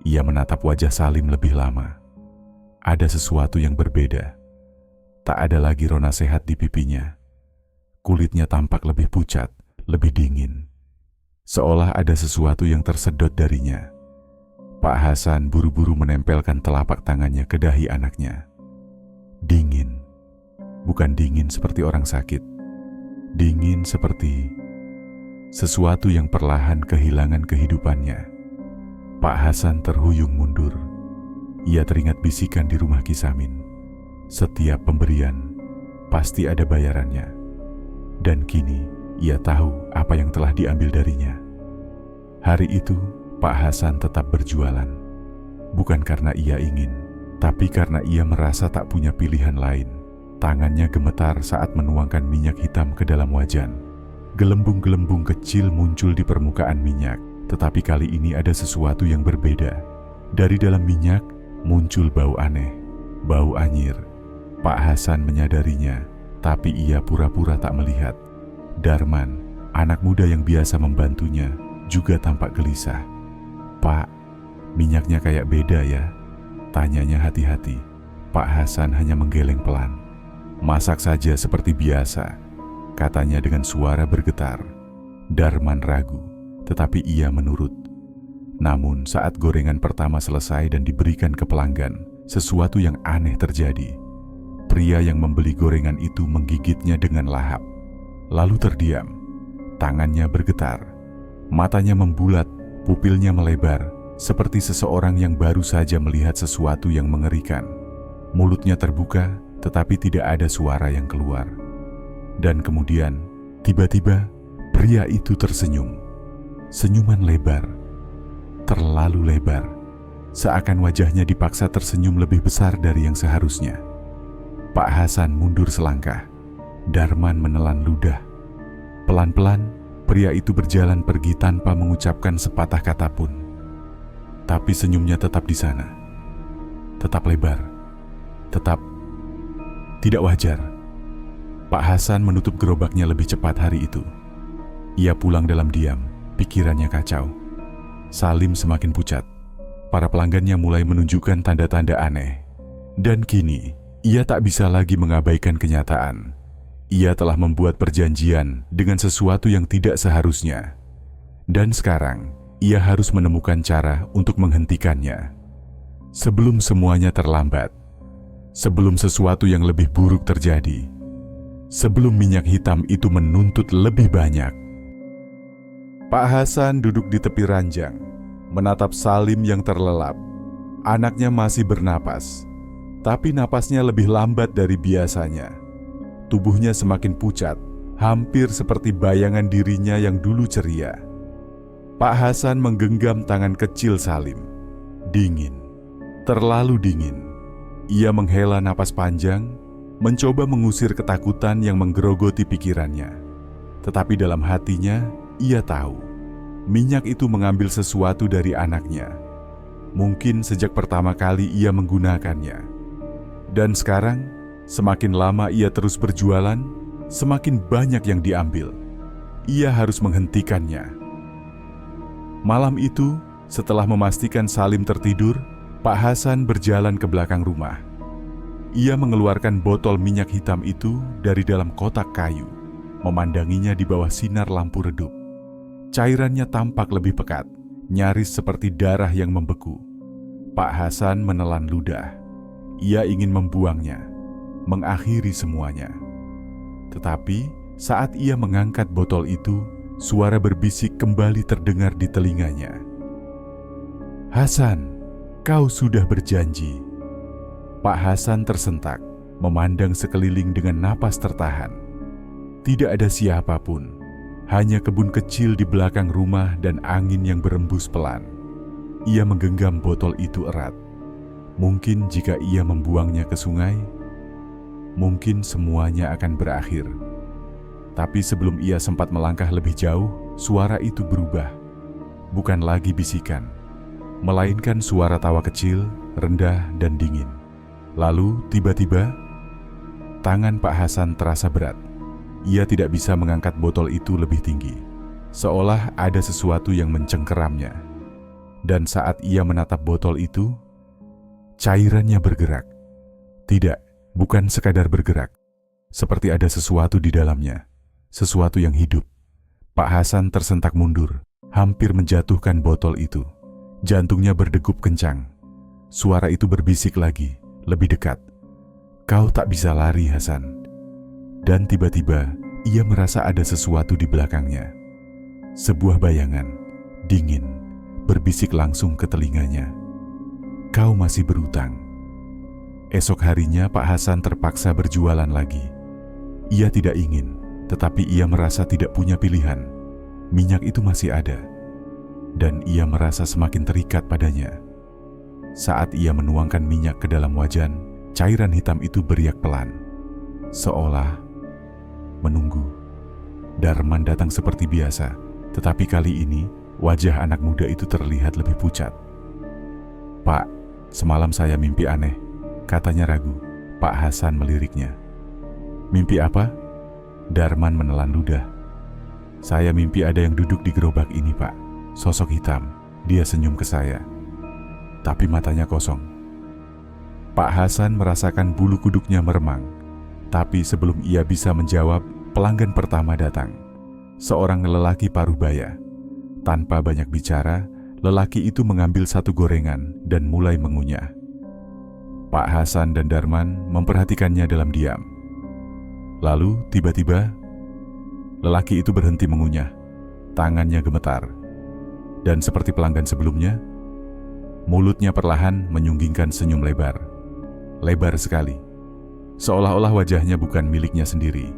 Ia menatap wajah Salim lebih lama. Ada sesuatu yang berbeda. Tak ada lagi rona sehat di pipinya. Kulitnya tampak lebih pucat, lebih dingin. Seolah ada sesuatu yang tersedot darinya. Pak Hasan buru-buru menempelkan telapak tangannya ke dahi anaknya. Dingin. Bukan dingin seperti orang sakit. Dingin seperti sesuatu yang perlahan kehilangan kehidupannya. Pak Hasan terhuyung mundur. Ia teringat bisikan di rumah Kisamin. Setiap pemberian pasti ada bayarannya. Dan kini ia tahu apa yang telah diambil darinya. Hari itu Pak Hasan tetap berjualan. Bukan karena ia ingin, tapi karena ia merasa tak punya pilihan lain. Tangannya gemetar saat menuangkan minyak hitam ke dalam wajan. Gelembung-gelembung kecil muncul di permukaan minyak, tetapi kali ini ada sesuatu yang berbeda. Dari dalam minyak muncul bau aneh, bau anyir. Pak Hasan menyadarinya, tapi ia pura-pura tak melihat. Darman, anak muda yang biasa membantunya, juga tampak gelisah. "Pak, minyaknya kayak beda ya?" tanyanya hati-hati. Pak Hasan hanya menggeleng pelan. "Masak saja seperti biasa," katanya dengan suara bergetar. Darman ragu, tetapi ia menurut. Namun saat gorengan pertama selesai dan diberikan ke pelanggan, sesuatu yang aneh terjadi. Pria yang membeli gorengan itu menggigitnya dengan lahap. Lalu terdiam. Tangannya bergetar. Matanya membulat, pupilnya melebar, seperti seseorang yang baru saja melihat sesuatu yang mengerikan. Mulutnya terbuka, tetapi tidak ada suara yang keluar. Dan kemudian, tiba-tiba, pria itu tersenyum. Senyuman lebar, terlalu lebar, seakan wajahnya dipaksa tersenyum lebih besar dari yang seharusnya. Pak Hasan mundur selangkah. Darman menelan ludah. Pelan-pelan, pria itu berjalan pergi tanpa mengucapkan sepatah kata pun. Tapi senyumnya tetap di sana. Tetap lebar. Tetap tidak wajar. Pak Hasan menutup gerobaknya lebih cepat hari itu. Ia pulang dalam diam, pikirannya kacau. Salim semakin pucat. Para pelanggannya mulai menunjukkan tanda-tanda aneh. Dan kini, ia tak bisa lagi mengabaikan kenyataan. Ia telah membuat perjanjian dengan sesuatu yang tidak seharusnya. Dan sekarang, ia harus menemukan cara untuk menghentikannya. Sebelum semuanya terlambat. sebelum sesuatu yang lebih buruk terjadi, sebelum minyak hitam itu menuntut lebih banyak. Pak Hasan duduk di tepi ranjang, menatap Salim yang terlelap. Anaknya masih bernapas, tapi napasnya lebih lambat dari biasanya. Tubuhnya semakin pucat, hampir seperti bayangan dirinya yang dulu ceria. Pak Hasan menggenggam tangan kecil Salim. Dingin, terlalu dingin. Ia menghela napas panjang, mencoba mengusir ketakutan yang menggerogoti pikirannya. Tetapi dalam hatinya, ia tahu, minyak itu mengambil sesuatu dari anaknya. Mungkin sejak pertama kali ia menggunakannya. Dan sekarang, semakin lama ia terus berjualan, semakin banyak yang diambil. Ia harus menghentikannya. Malam itu, setelah memastikan Salim tertidur, Pak Hasan berjalan ke belakang rumah. Ia mengeluarkan botol minyak hitam itu dari dalam kotak kayu, memandanginya di bawah sinar lampu redup. Cairannya tampak lebih pekat, nyaris seperti darah yang membeku. Pak Hasan menelan ludah. Ia ingin membuangnya, mengakhiri semuanya. Tetapi saat ia mengangkat botol itu, suara berbisik kembali terdengar di telinganya. "Hasan, kau sudah berjanji." Pak Hasan tersentak, memandang sekeliling dengan napas tertahan. Tidak ada siapapun, hanya kebun kecil di belakang rumah dan angin yang berembus pelan. Ia menggenggam botol itu erat. Mungkin jika ia membuangnya ke sungai, mungkin semuanya akan berakhir. Tapi sebelum ia sempat melangkah lebih jauh, suara itu berubah. Bukan lagi bisikan, melainkan suara tawa kecil, rendah dan dingin. Lalu tiba-tiba, tangan Pak Hasan terasa berat. Ia tidak bisa mengangkat botol itu lebih tinggi, seolah ada sesuatu yang mencengkeramnya. Dan saat ia menatap botol itu, cairannya bergerak. Tidak, bukan sekadar bergerak. Seperti ada sesuatu di dalamnya, sesuatu yang hidup. Pak Hasan tersentak mundur, hampir menjatuhkan botol itu. Jantungnya berdegup kencang. Suara itu berbisik lagi, lebih dekat. "Kau tak bisa lari, Hasan." Dan tiba-tiba, ia merasa ada sesuatu di belakangnya. Sebuah bayangan, dingin, berbisik langsung ke telinganya. "Kau masih berutang." Esok harinya Pak Hasan terpaksa berjualan lagi. Ia tidak ingin, tetapi ia merasa tidak punya pilihan. Minyak itu masih ada, dan ia merasa semakin terikat padanya. Saat ia menuangkan minyak ke dalam wajan, cairan hitam itu beriak pelan, seolah menunggu. Darman datang seperti biasa, tetapi kali ini wajah anak muda itu terlihat lebih pucat. "Pak, semalam saya mimpi aneh," katanya ragu. Pak Hasan meliriknya. "Mimpi apa?" Darman menelan ludah. "Saya mimpi ada yang duduk di gerobak ini, Pak. Sosok hitam." Dia senyum ke saya, tapi matanya kosong. Pak Hasan merasakan bulu kuduknya meremang. Tapi sebelum ia bisa menjawab, pelanggan pertama datang. Seorang lelaki paruh-baya. Tanpa banyak bicara, lelaki itu mengambil satu gorengan dan mulai mengunyah. Pak Hasan dan Darman memperhatikannya dalam diam. Lalu tiba-tiba, lelaki itu berhenti mengunyah. Tangannya gemetar. Dan seperti pelanggan sebelumnya, mulutnya perlahan menyunggingkan senyum lebar. Lebar sekali. Seolah-olah wajahnya bukan miliknya sendiri.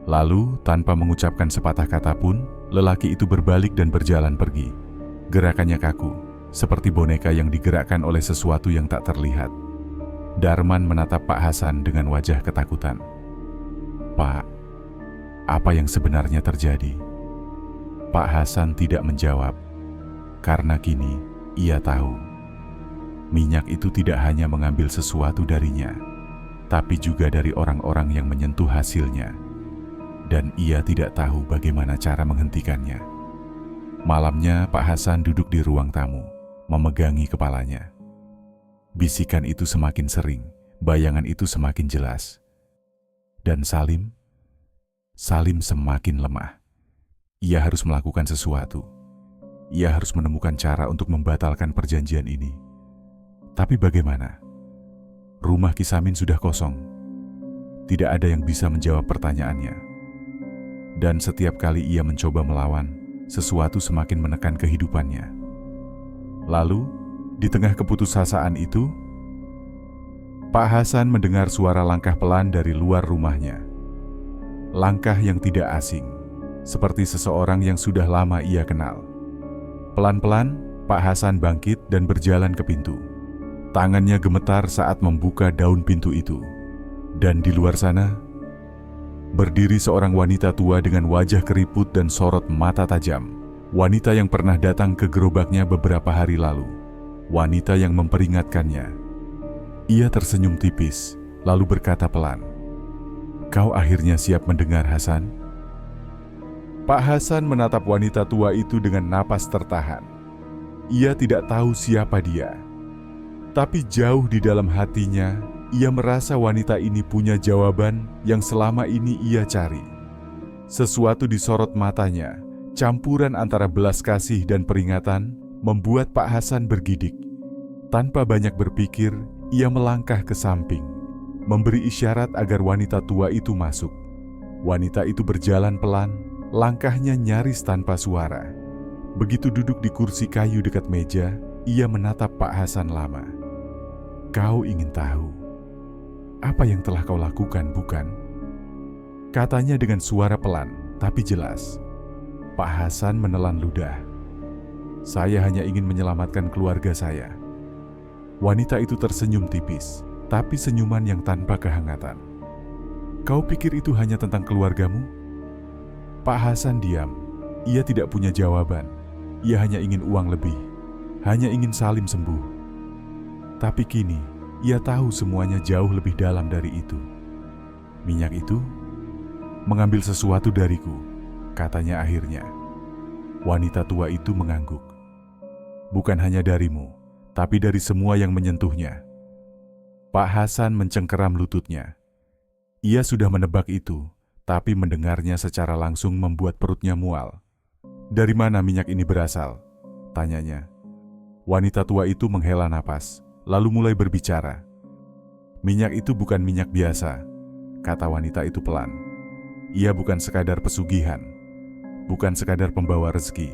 Lalu, tanpa mengucapkan sepatah kata pun, lelaki itu berbalik dan berjalan pergi. Gerakannya kaku, seperti boneka yang digerakkan oleh sesuatu yang tak terlihat. Darman menatap Pak Hasan dengan wajah ketakutan. "Pak, apa yang sebenarnya terjadi?" Pak Hasan tidak menjawab, karena kini ia tahu. Minyak itu tidak hanya mengambil sesuatu darinya, tapi juga dari orang-orang yang menyentuh hasilnya. Dan ia tidak tahu bagaimana cara menghentikannya. Malamnya Pak Hasan duduk di ruang tamu, memegangi kepalanya. Bisikan itu semakin sering, bayangan itu semakin jelas. Dan Salim semakin lemah. Ia harus melakukan sesuatu. Ia harus menemukan cara untuk membatalkan perjanjian ini. Tapi bagaimana? Rumah Kisamin sudah kosong. Tidak ada yang bisa menjawab pertanyaannya. Dan setiap kali ia mencoba melawan, sesuatu semakin menekan kehidupannya. Lalu, di tengah keputusasaan itu, Pak Hasan mendengar suara langkah pelan dari luar rumahnya. Langkah yang tidak asing, seperti seseorang yang sudah lama ia kenal. Pelan-pelan, Pak Hasan bangkit dan berjalan ke pintu. Tangannya gemetar saat membuka daun pintu itu. Dan di luar sana, berdiri seorang wanita tua dengan wajah keriput dan sorot mata tajam. Wanita yang pernah datang ke gerobaknya beberapa hari lalu. Wanita yang memperingatkannya. Ia tersenyum tipis, lalu berkata pelan, "Kau akhirnya siap mendengar, Hasan?" Pak Hasan menatap wanita tua itu dengan napas tertahan. Ia tidak tahu siapa dia. Tapi jauh di dalam hatinya, ia merasa wanita ini punya jawaban yang selama ini ia cari. Sesuatu disorot matanya, campuran antara belas kasih dan peringatan, membuat Pak Hasan bergidik. Tanpa banyak berpikir, ia melangkah ke samping, memberi isyarat agar wanita tua itu masuk. Wanita itu berjalan pelan, langkahnya nyaris tanpa suara. Begitu duduk di kursi kayu dekat meja, ia menatap Pak Hasan lama. "Kau ingin tahu apa yang telah kau lakukan, bukan?" Katanya dengan suara pelan, tapi jelas. Pak Hasan menelan ludah. "Saya hanya ingin menyelamatkan keluarga saya." Wanita itu tersenyum tipis, tapi senyuman yang tanpa kehangatan. "Kau pikir itu hanya tentang keluargamu?" Pak Hasan diam. Ia tidak punya jawaban. Ia hanya ingin uang lebih, hanya ingin Salim sembuh. Tapi kini, ia tahu semuanya jauh lebih dalam dari itu. "Minyak itu mengambil sesuatu dariku," katanya akhirnya. Wanita tua itu mengangguk. "Bukan hanya darimu, tapi dari semua yang menyentuhnya." Pak Hasan mencengkeram lututnya. Ia sudah menebak itu, tapi mendengarnya secara langsung membuat perutnya mual. "Dari mana minyak ini berasal?" tanyanya. Wanita tua itu menghela napas, lalu mulai berbicara. "Minyak itu bukan minyak biasa," kata wanita itu pelan. "Ia bukan sekadar pesugihan, bukan sekadar pembawa rezeki.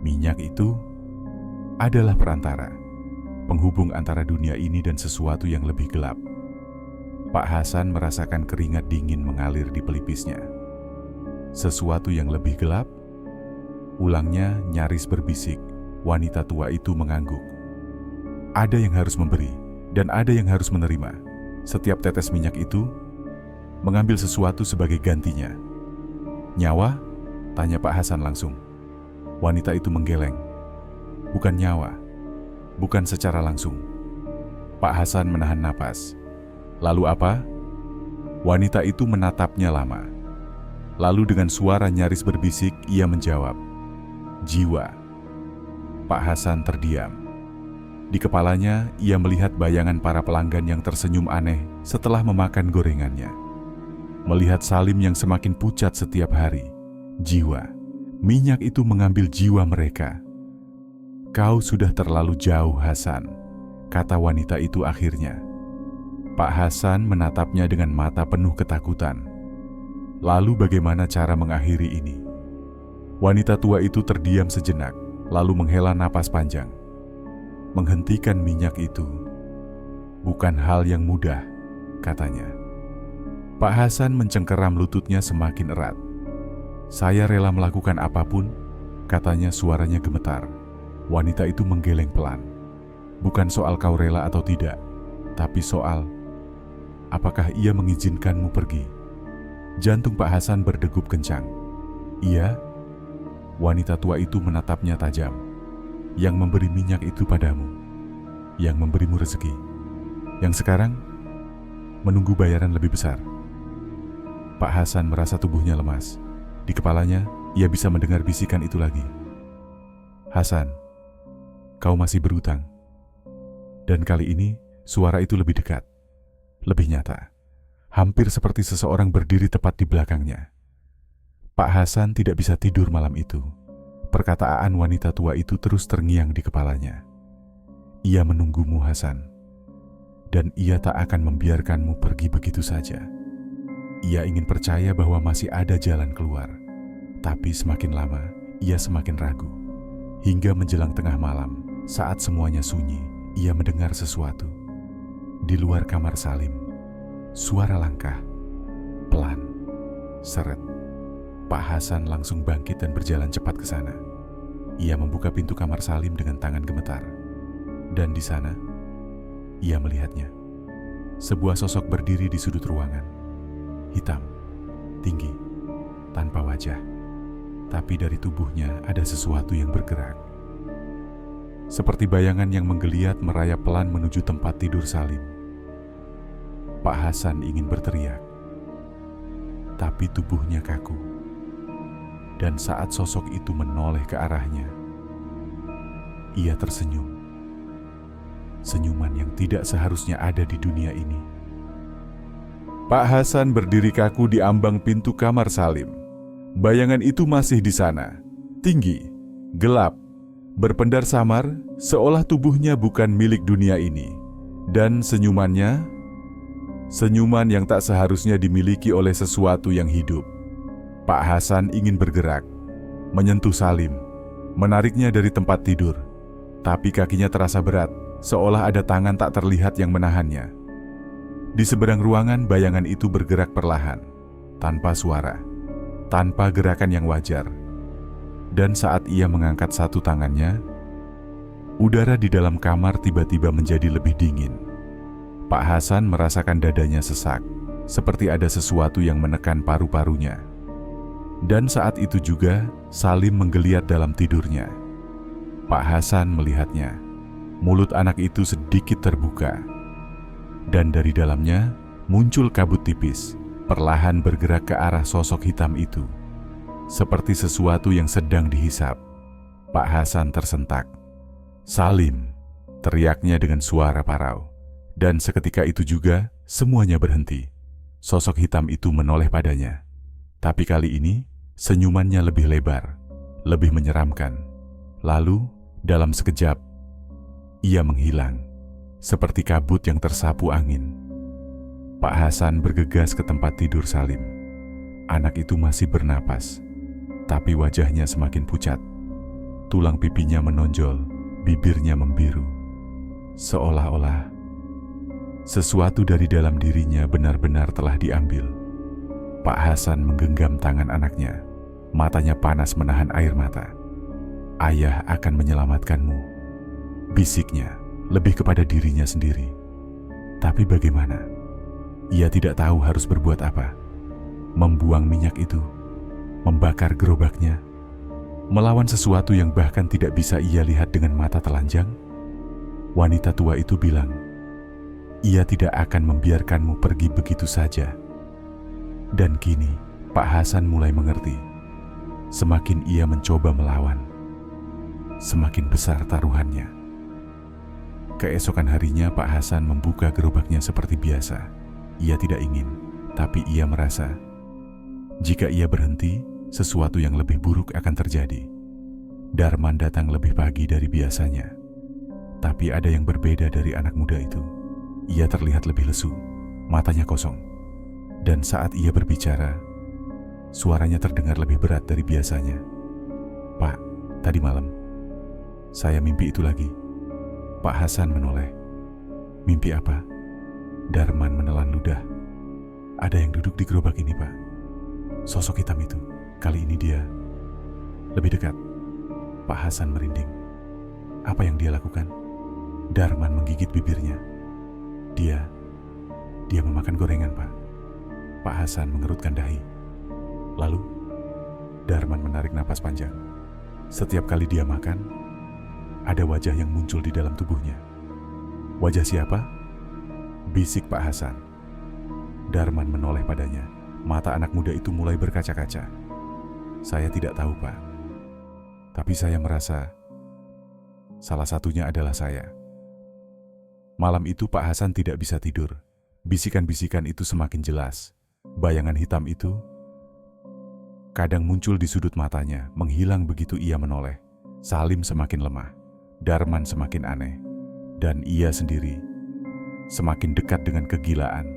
Minyak itu adalah perantara, penghubung antara dunia ini dan sesuatu yang lebih gelap." Pak Hasan merasakan keringat dingin mengalir di pelipisnya. "Sesuatu yang lebih gelap?" Ulangnya nyaris berbisik. Wanita tua itu mengangguk. "Ada yang harus memberi, dan ada yang harus menerima. Setiap tetes minyak itu mengambil sesuatu sebagai gantinya." "Nyawa?" tanya Pak Hasan langsung. Wanita itu menggeleng. "Bukan nyawa, bukan secara langsung." Pak Hasan menahan napas. "Lalu apa?" Wanita itu menatapnya lama. Lalu dengan suara nyaris berbisik, ia menjawab, "Jiwa." Pak Hasan terdiam. Di kepalanya, ia melihat bayangan para pelanggan yang tersenyum aneh setelah memakan gorengannya. Melihat Salim yang semakin pucat setiap hari. Jiwa. Minyak itu mengambil jiwa mereka. "Kau sudah terlalu jauh, Hasan," kata wanita itu akhirnya. Pak Hasan menatapnya dengan mata penuh ketakutan. Lalu bagaimana cara mengakhiri ini? Wanita tua itu terdiam sejenak, lalu menghela napas panjang. "Menghentikan minyak itu bukan hal yang mudah," katanya. Pak Hasan mencengkeram lututnya semakin erat. "Saya rela melakukan apapun," katanya suaranya gemetar. Wanita itu menggeleng pelan. "Bukan soal kau rela atau tidak, tapi soal apakah ia mengizinkanmu pergi?" Jantung Pak Hasan berdegup kencang. "Iya?" Wanita tua itu menatapnya tajam. "Yang memberi minyak itu padamu, yang memberimu rezeki, yang sekarang menunggu bayaran lebih besar." Pak Hasan merasa tubuhnya lemas. Di kepalanya, ia bisa mendengar bisikan itu lagi. "Hasan, kau masih berutang." Dan kali ini, suara itu lebih dekat, lebih nyata. Hampir seperti seseorang berdiri tepat di belakangnya. Pak Hasan tidak bisa tidur malam itu. Perkataan wanita tua itu terus terngiang di kepalanya. "Ia menunggumu, Hasan. dan ia tak akan membiarkanmu pergi begitu saja. Ia ingin percaya bahwa masih ada jalan keluar, tapi semakin lama ia semakin ragu. Hingga menjelang tengah malam, saat semuanya sunyi, ia mendengar sesuatu. Di luar kamar Salim, suara langkah, pelan, seret. Pak Hasan langsung bangkit dan berjalan cepat ke sana. Ia membuka pintu kamar Salim dengan tangan gemetar. Dan di sana, ia melihatnya. Sebuah sosok berdiri di sudut ruangan. Hitam, tinggi, tanpa wajah. Tapi dari tubuhnya ada sesuatu yang bergerak. Seperti bayangan yang menggeliat merayap pelan menuju tempat tidur Salim. Pak Hasan ingin berteriak, tapi tubuhnya kaku. Dan saat sosok itu menoleh ke arahnya, ia tersenyum. Senyuman yang tidak seharusnya ada di dunia ini. Pak Hasan berdiri kaku di ambang pintu kamar Salim. Bayangan itu masih di sana, tinggi, gelap, berpendar samar, seolah tubuhnya bukan milik dunia ini. Dan senyumannya, senyuman yang tak seharusnya dimiliki oleh sesuatu yang hidup. Pak Hasan ingin bergerak, menyentuh Salim, menariknya dari tempat tidur. Tapi kakinya terasa berat, seolah ada tangan tak terlihat yang menahannya. Di seberang ruangan, bayangan itu bergerak perlahan, tanpa suara, tanpa gerakan yang wajar. Dan saat ia mengangkat satu tangannya, udara di dalam kamar tiba-tiba menjadi lebih dingin. Pak Hasan merasakan dadanya sesak, seperti ada sesuatu yang menekan paru-parunya. Dan saat itu juga, Salim menggeliat dalam tidurnya. Pak Hasan melihatnya. Mulut anak itu sedikit terbuka. Dan dari dalamnya, muncul kabut tipis, perlahan bergerak ke arah sosok hitam itu. Seperti sesuatu yang sedang dihisap. Pak Hasan tersentak. "Salim!" teriaknya dengan suara parau. Dan seketika itu juga, semuanya berhenti. Sosok hitam itu menoleh padanya. Tapi kali ini, senyumannya lebih lebar, lebih menyeramkan. Lalu, dalam sekejap, ia menghilang, seperti kabut yang tersapu angin. Pak Hasan bergegas ke tempat tidur Salim. Anak itu masih bernapas, tapi wajahnya semakin pucat. Tulang pipinya menonjol, bibirnya membiru. Seolah-olah sesuatu dari dalam dirinya benar-benar telah diambil. Pak Hasan menggenggam tangan anaknya. Matanya panas menahan air mata. "Ayah akan menyelamatkanmu," bisiknya, lebih kepada dirinya sendiri. Tapi bagaimana? Ia tidak tahu harus berbuat apa. Membuang minyak itu, membakar gerobaknya, melawan sesuatu yang bahkan tidak bisa ia lihat dengan mata telanjang. Wanita tua itu bilang, ia tidak akan membiarkanmu pergi begitu saja. Dan kini, Pak Hasan mulai mengerti. Semakin ia mencoba melawan, semakin besar taruhannya. Keesokan harinya, Pak Hasan membuka gerobaknya seperti biasa. Ia tidak ingin, tapi ia merasa jika ia berhenti, sesuatu yang lebih buruk akan terjadi. Darman datang lebih pagi dari biasanya. Tapi ada yang berbeda dari anak muda itu. Ia terlihat lebih lesu, matanya kosong. Dan saat ia berbicara, suaranya terdengar lebih berat dari biasanya. "Pak, tadi malam, saya mimpi itu lagi." Pak Hasan menoleh. "Mimpi apa?" Darman menelan ludah. "Ada yang duduk di gerobak ini, Pak. Sosok hitam itu, kali ini dia lebih dekat." Pak Hasan merinding. "Apa yang dia lakukan?" Darman menggigit bibirnya. Dia memakan gorengan, Pak." Pak Hasan mengerutkan dahi. Lalu, Darman menarik napas panjang. Setiap kali dia makan, ada wajah yang muncul di dalam tubuhnya. "Wajah siapa?" bisik Pak Hasan. Darman menoleh padanya. Mata anak muda itu mulai berkaca-kaca. "Saya tidak tahu, Pak. Tapi saya merasa salah satunya adalah saya." Malam itu Pak Hasan tidak bisa tidur. Bisikan-bisikan itu semakin jelas. Bayangan hitam itu kadang muncul di sudut matanya, menghilang begitu ia menoleh. Salim semakin lemah, Darman semakin aneh, dan ia sendiri semakin dekat dengan kegilaan.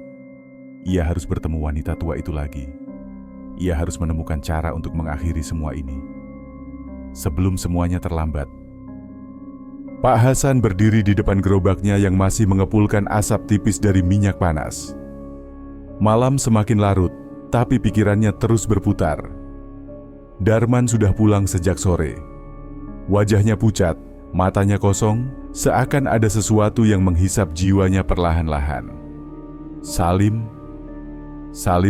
Ia harus bertemu wanita tua itu lagi. Ia harus menemukan cara untuk mengakhiri semua ini sebelum semuanya terlambat. Pak Hasan berdiri di depan gerobaknya yang masih mengepulkan asap tipis dari minyak panas. Malam semakin larut, tapi pikirannya terus berputar. Darman sudah pulang sejak sore. Wajahnya pucat, matanya kosong, seakan ada sesuatu yang menghisap jiwanya perlahan-lahan. Salim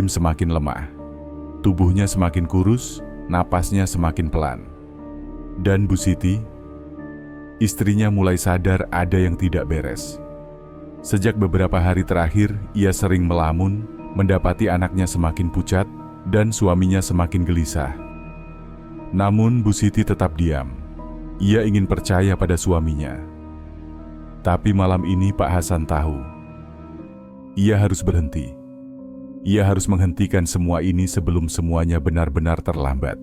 semakin lemah. Tubuhnya semakin kurus, napasnya semakin pelan. Dan Bu Siti, istrinya mulai sadar ada yang tidak beres. Sejak beberapa hari terakhir, ia sering melamun, mendapati anaknya semakin pucat dan suaminya semakin gelisah. Namun Bu Siti tetap diam. Ia ingin percaya pada suaminya. Tapi malam ini Pak Hasan tahu, ia harus berhenti. Ia harus menghentikan semua ini sebelum semuanya benar-benar terlambat.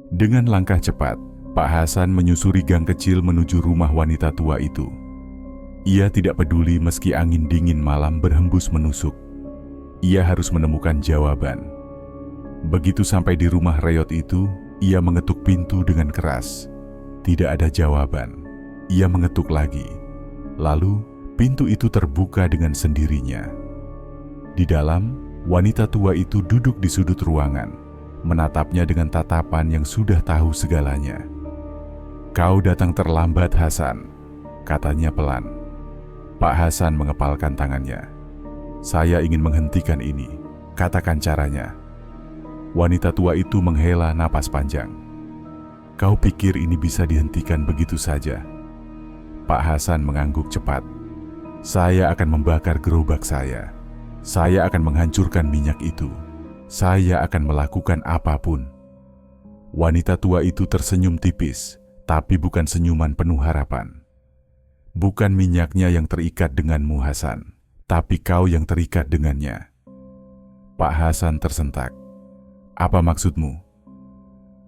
Dengan langkah cepat, Pak Hasan menyusuri gang kecil menuju rumah wanita tua itu. Ia tidak peduli meski angin dingin malam berhembus menusuk. Ia harus menemukan jawaban. Begitu sampai di rumah reot itu, ia mengetuk pintu dengan keras. Tidak ada jawaban. Ia mengetuk lagi. Lalu, pintu itu terbuka dengan sendirinya. Di dalam, wanita tua itu duduk di sudut ruangan, menatapnya dengan tatapan yang sudah tahu segalanya. "Kau datang terlambat, Hasan," katanya pelan. Pak Hasan mengepalkan tangannya. "Saya ingin menghentikan ini. Katakan caranya." Wanita tua itu menghela napas panjang. "Kau pikir ini bisa dihentikan begitu saja?" Pak Hasan mengangguk cepat. "Saya akan membakar gerobak saya. Saya akan menghancurkan minyak itu. Saya akan melakukan apapun." Wanita tua itu tersenyum tipis, tapi bukan senyuman penuh harapan. "Bukan minyaknya yang terikat denganmu, Hasan, tapi kau yang terikat dengannya." Pak Hasan tersentak. "Apa maksudmu?"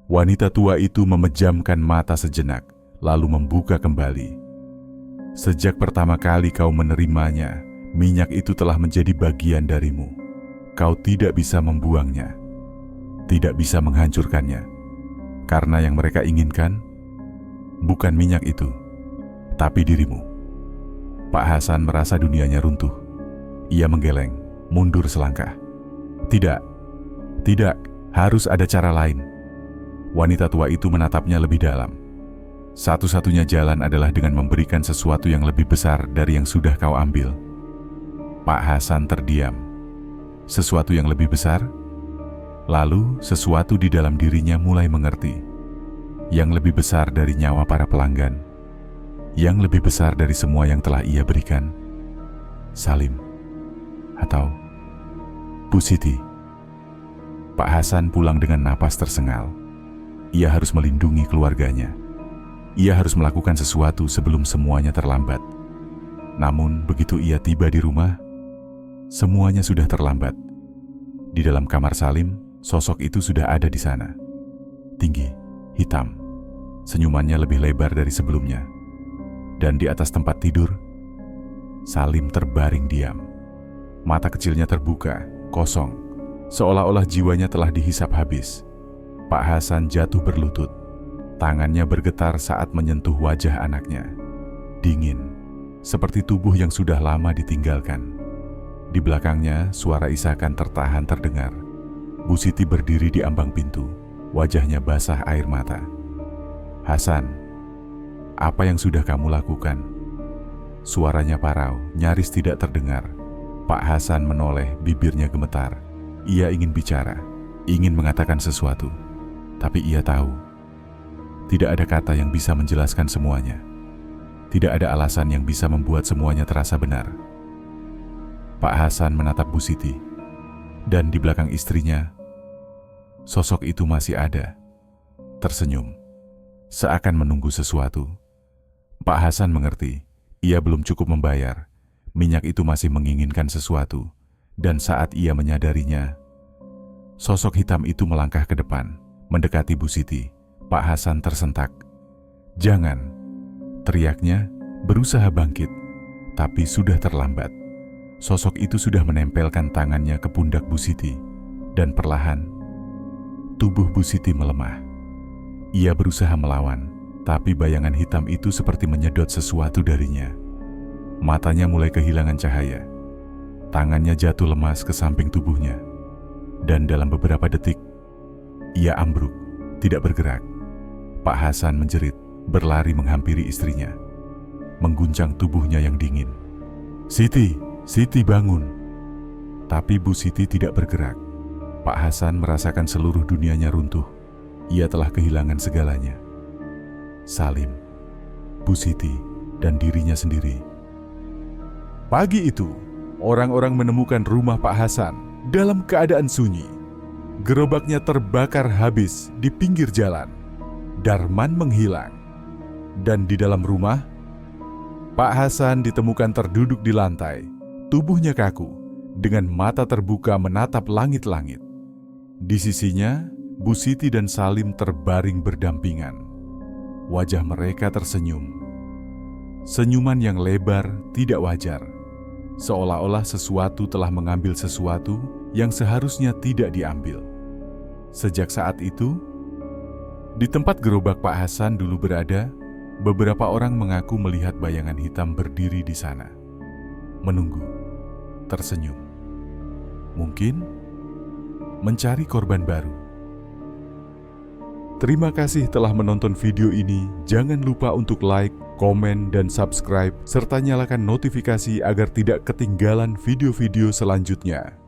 Wanita tua itu memejamkan mata sejenak, lalu membuka kembali. "Sejak pertama kali kau menerimanya, minyak itu telah menjadi bagian darimu. Kau tidak bisa membuangnya, tidak bisa menghancurkannya. Karena yang mereka inginkan bukan minyak itu, tapi dirimu." Pak Hasan merasa dunianya runtuh. Ia menggeleng, mundur selangkah. Tidak, harus ada cara lain." Wanita tua itu menatapnya lebih dalam. "Satu-satunya jalan adalah dengan memberikan sesuatu yang lebih besar dari yang sudah kau ambil." Pak Hasan terdiam. Sesuatu yang lebih besar? Lalu sesuatu di dalam dirinya mulai mengerti. Yang lebih besar dari nyawa para pelanggan. Yang lebih besar dari semua yang telah ia berikan. Salim. Atau Bu Siti. Pak Hasan pulang dengan napas tersengal. Ia harus melindungi keluarganya. Ia harus melakukan sesuatu sebelum semuanya terlambat. Namun begitu ia tiba di rumah, semuanya sudah terlambat. Di dalam kamar Salim, sosok itu sudah ada di sana. Tinggi, hitam, senyumannya lebih lebar dari sebelumnya. Dan di atas tempat tidur, Salim terbaring diam. Mata kecilnya terbuka, kosong, seolah-olah jiwanya telah dihisap habis. Pak Hasan jatuh berlutut. Tangannya bergetar saat menyentuh wajah anaknya. Dingin, seperti tubuh yang sudah lama ditinggalkan. Di belakangnya, suara isakan tertahan terdengar. Bu Siti berdiri di ambang pintu, wajahnya basah air mata. "Hasan, apa yang sudah kamu lakukan?" Suaranya parau, nyaris tidak terdengar. Pak Hasan menoleh, bibirnya gemetar. Ia ingin bicara, ingin mengatakan sesuatu. Tapi ia tahu, tidak ada kata yang bisa menjelaskan semuanya. Tidak ada alasan yang bisa membuat semuanya terasa benar. Pak Hasan menatap Bu Siti, dan di belakang istrinya, sosok itu masih ada, tersenyum, seakan menunggu sesuatu. Pak Hasan mengerti, ia belum cukup membayar, minyak itu masih menginginkan sesuatu, dan saat ia menyadarinya, sosok hitam itu melangkah ke depan, mendekati Bu Siti. Pak Hasan tersentak. "Jangan!" teriaknya, berusaha bangkit. Tapi sudah terlambat. Sosok itu sudah menempelkan tangannya ke pundak Bu Siti, dan perlahan tubuh Bu Siti melemah. Ia berusaha melawan, tapi bayangan hitam itu seperti menyedot sesuatu darinya. Matanya mulai kehilangan cahaya. Tangannya jatuh lemas ke samping tubuhnya, dan dalam beberapa detik ia ambruk, tidak bergerak. Pak Hasan menjerit, berlari menghampiri istrinya, mengguncang tubuhnya yang dingin. "Siti, Siti bangun!" Tapi Bu Siti tidak bergerak. Pak Hasan merasakan seluruh dunianya runtuh. Ia telah kehilangan segalanya. Salim, Bu Siti, dan dirinya sendiri. Pagi itu, orang-orang menemukan rumah Pak Hasan dalam keadaan sunyi. Gerobaknya terbakar habis di pinggir jalan. Darman menghilang. Dan di dalam rumah, Pak Hasan ditemukan terduduk di lantai, tubuhnya kaku, dengan mata terbuka menatap langit-langit. Di sisinya, Bu Siti dan Salim terbaring berdampingan. Wajah mereka tersenyum. Senyuman yang lebar, tidak wajar. Seolah-olah sesuatu telah mengambil sesuatu yang seharusnya tidak diambil. Sejak saat itu, di tempat gerobak Pak Hasan dulu berada, beberapa orang mengaku melihat bayangan hitam berdiri di sana, menunggu, tersenyum. Mungkin mencari korban baru. Terima kasih telah menonton video ini. Jangan lupa untuk like, komen, dan subscribe, serta nyalakan notifikasi agar tidak ketinggalan video-video selanjutnya.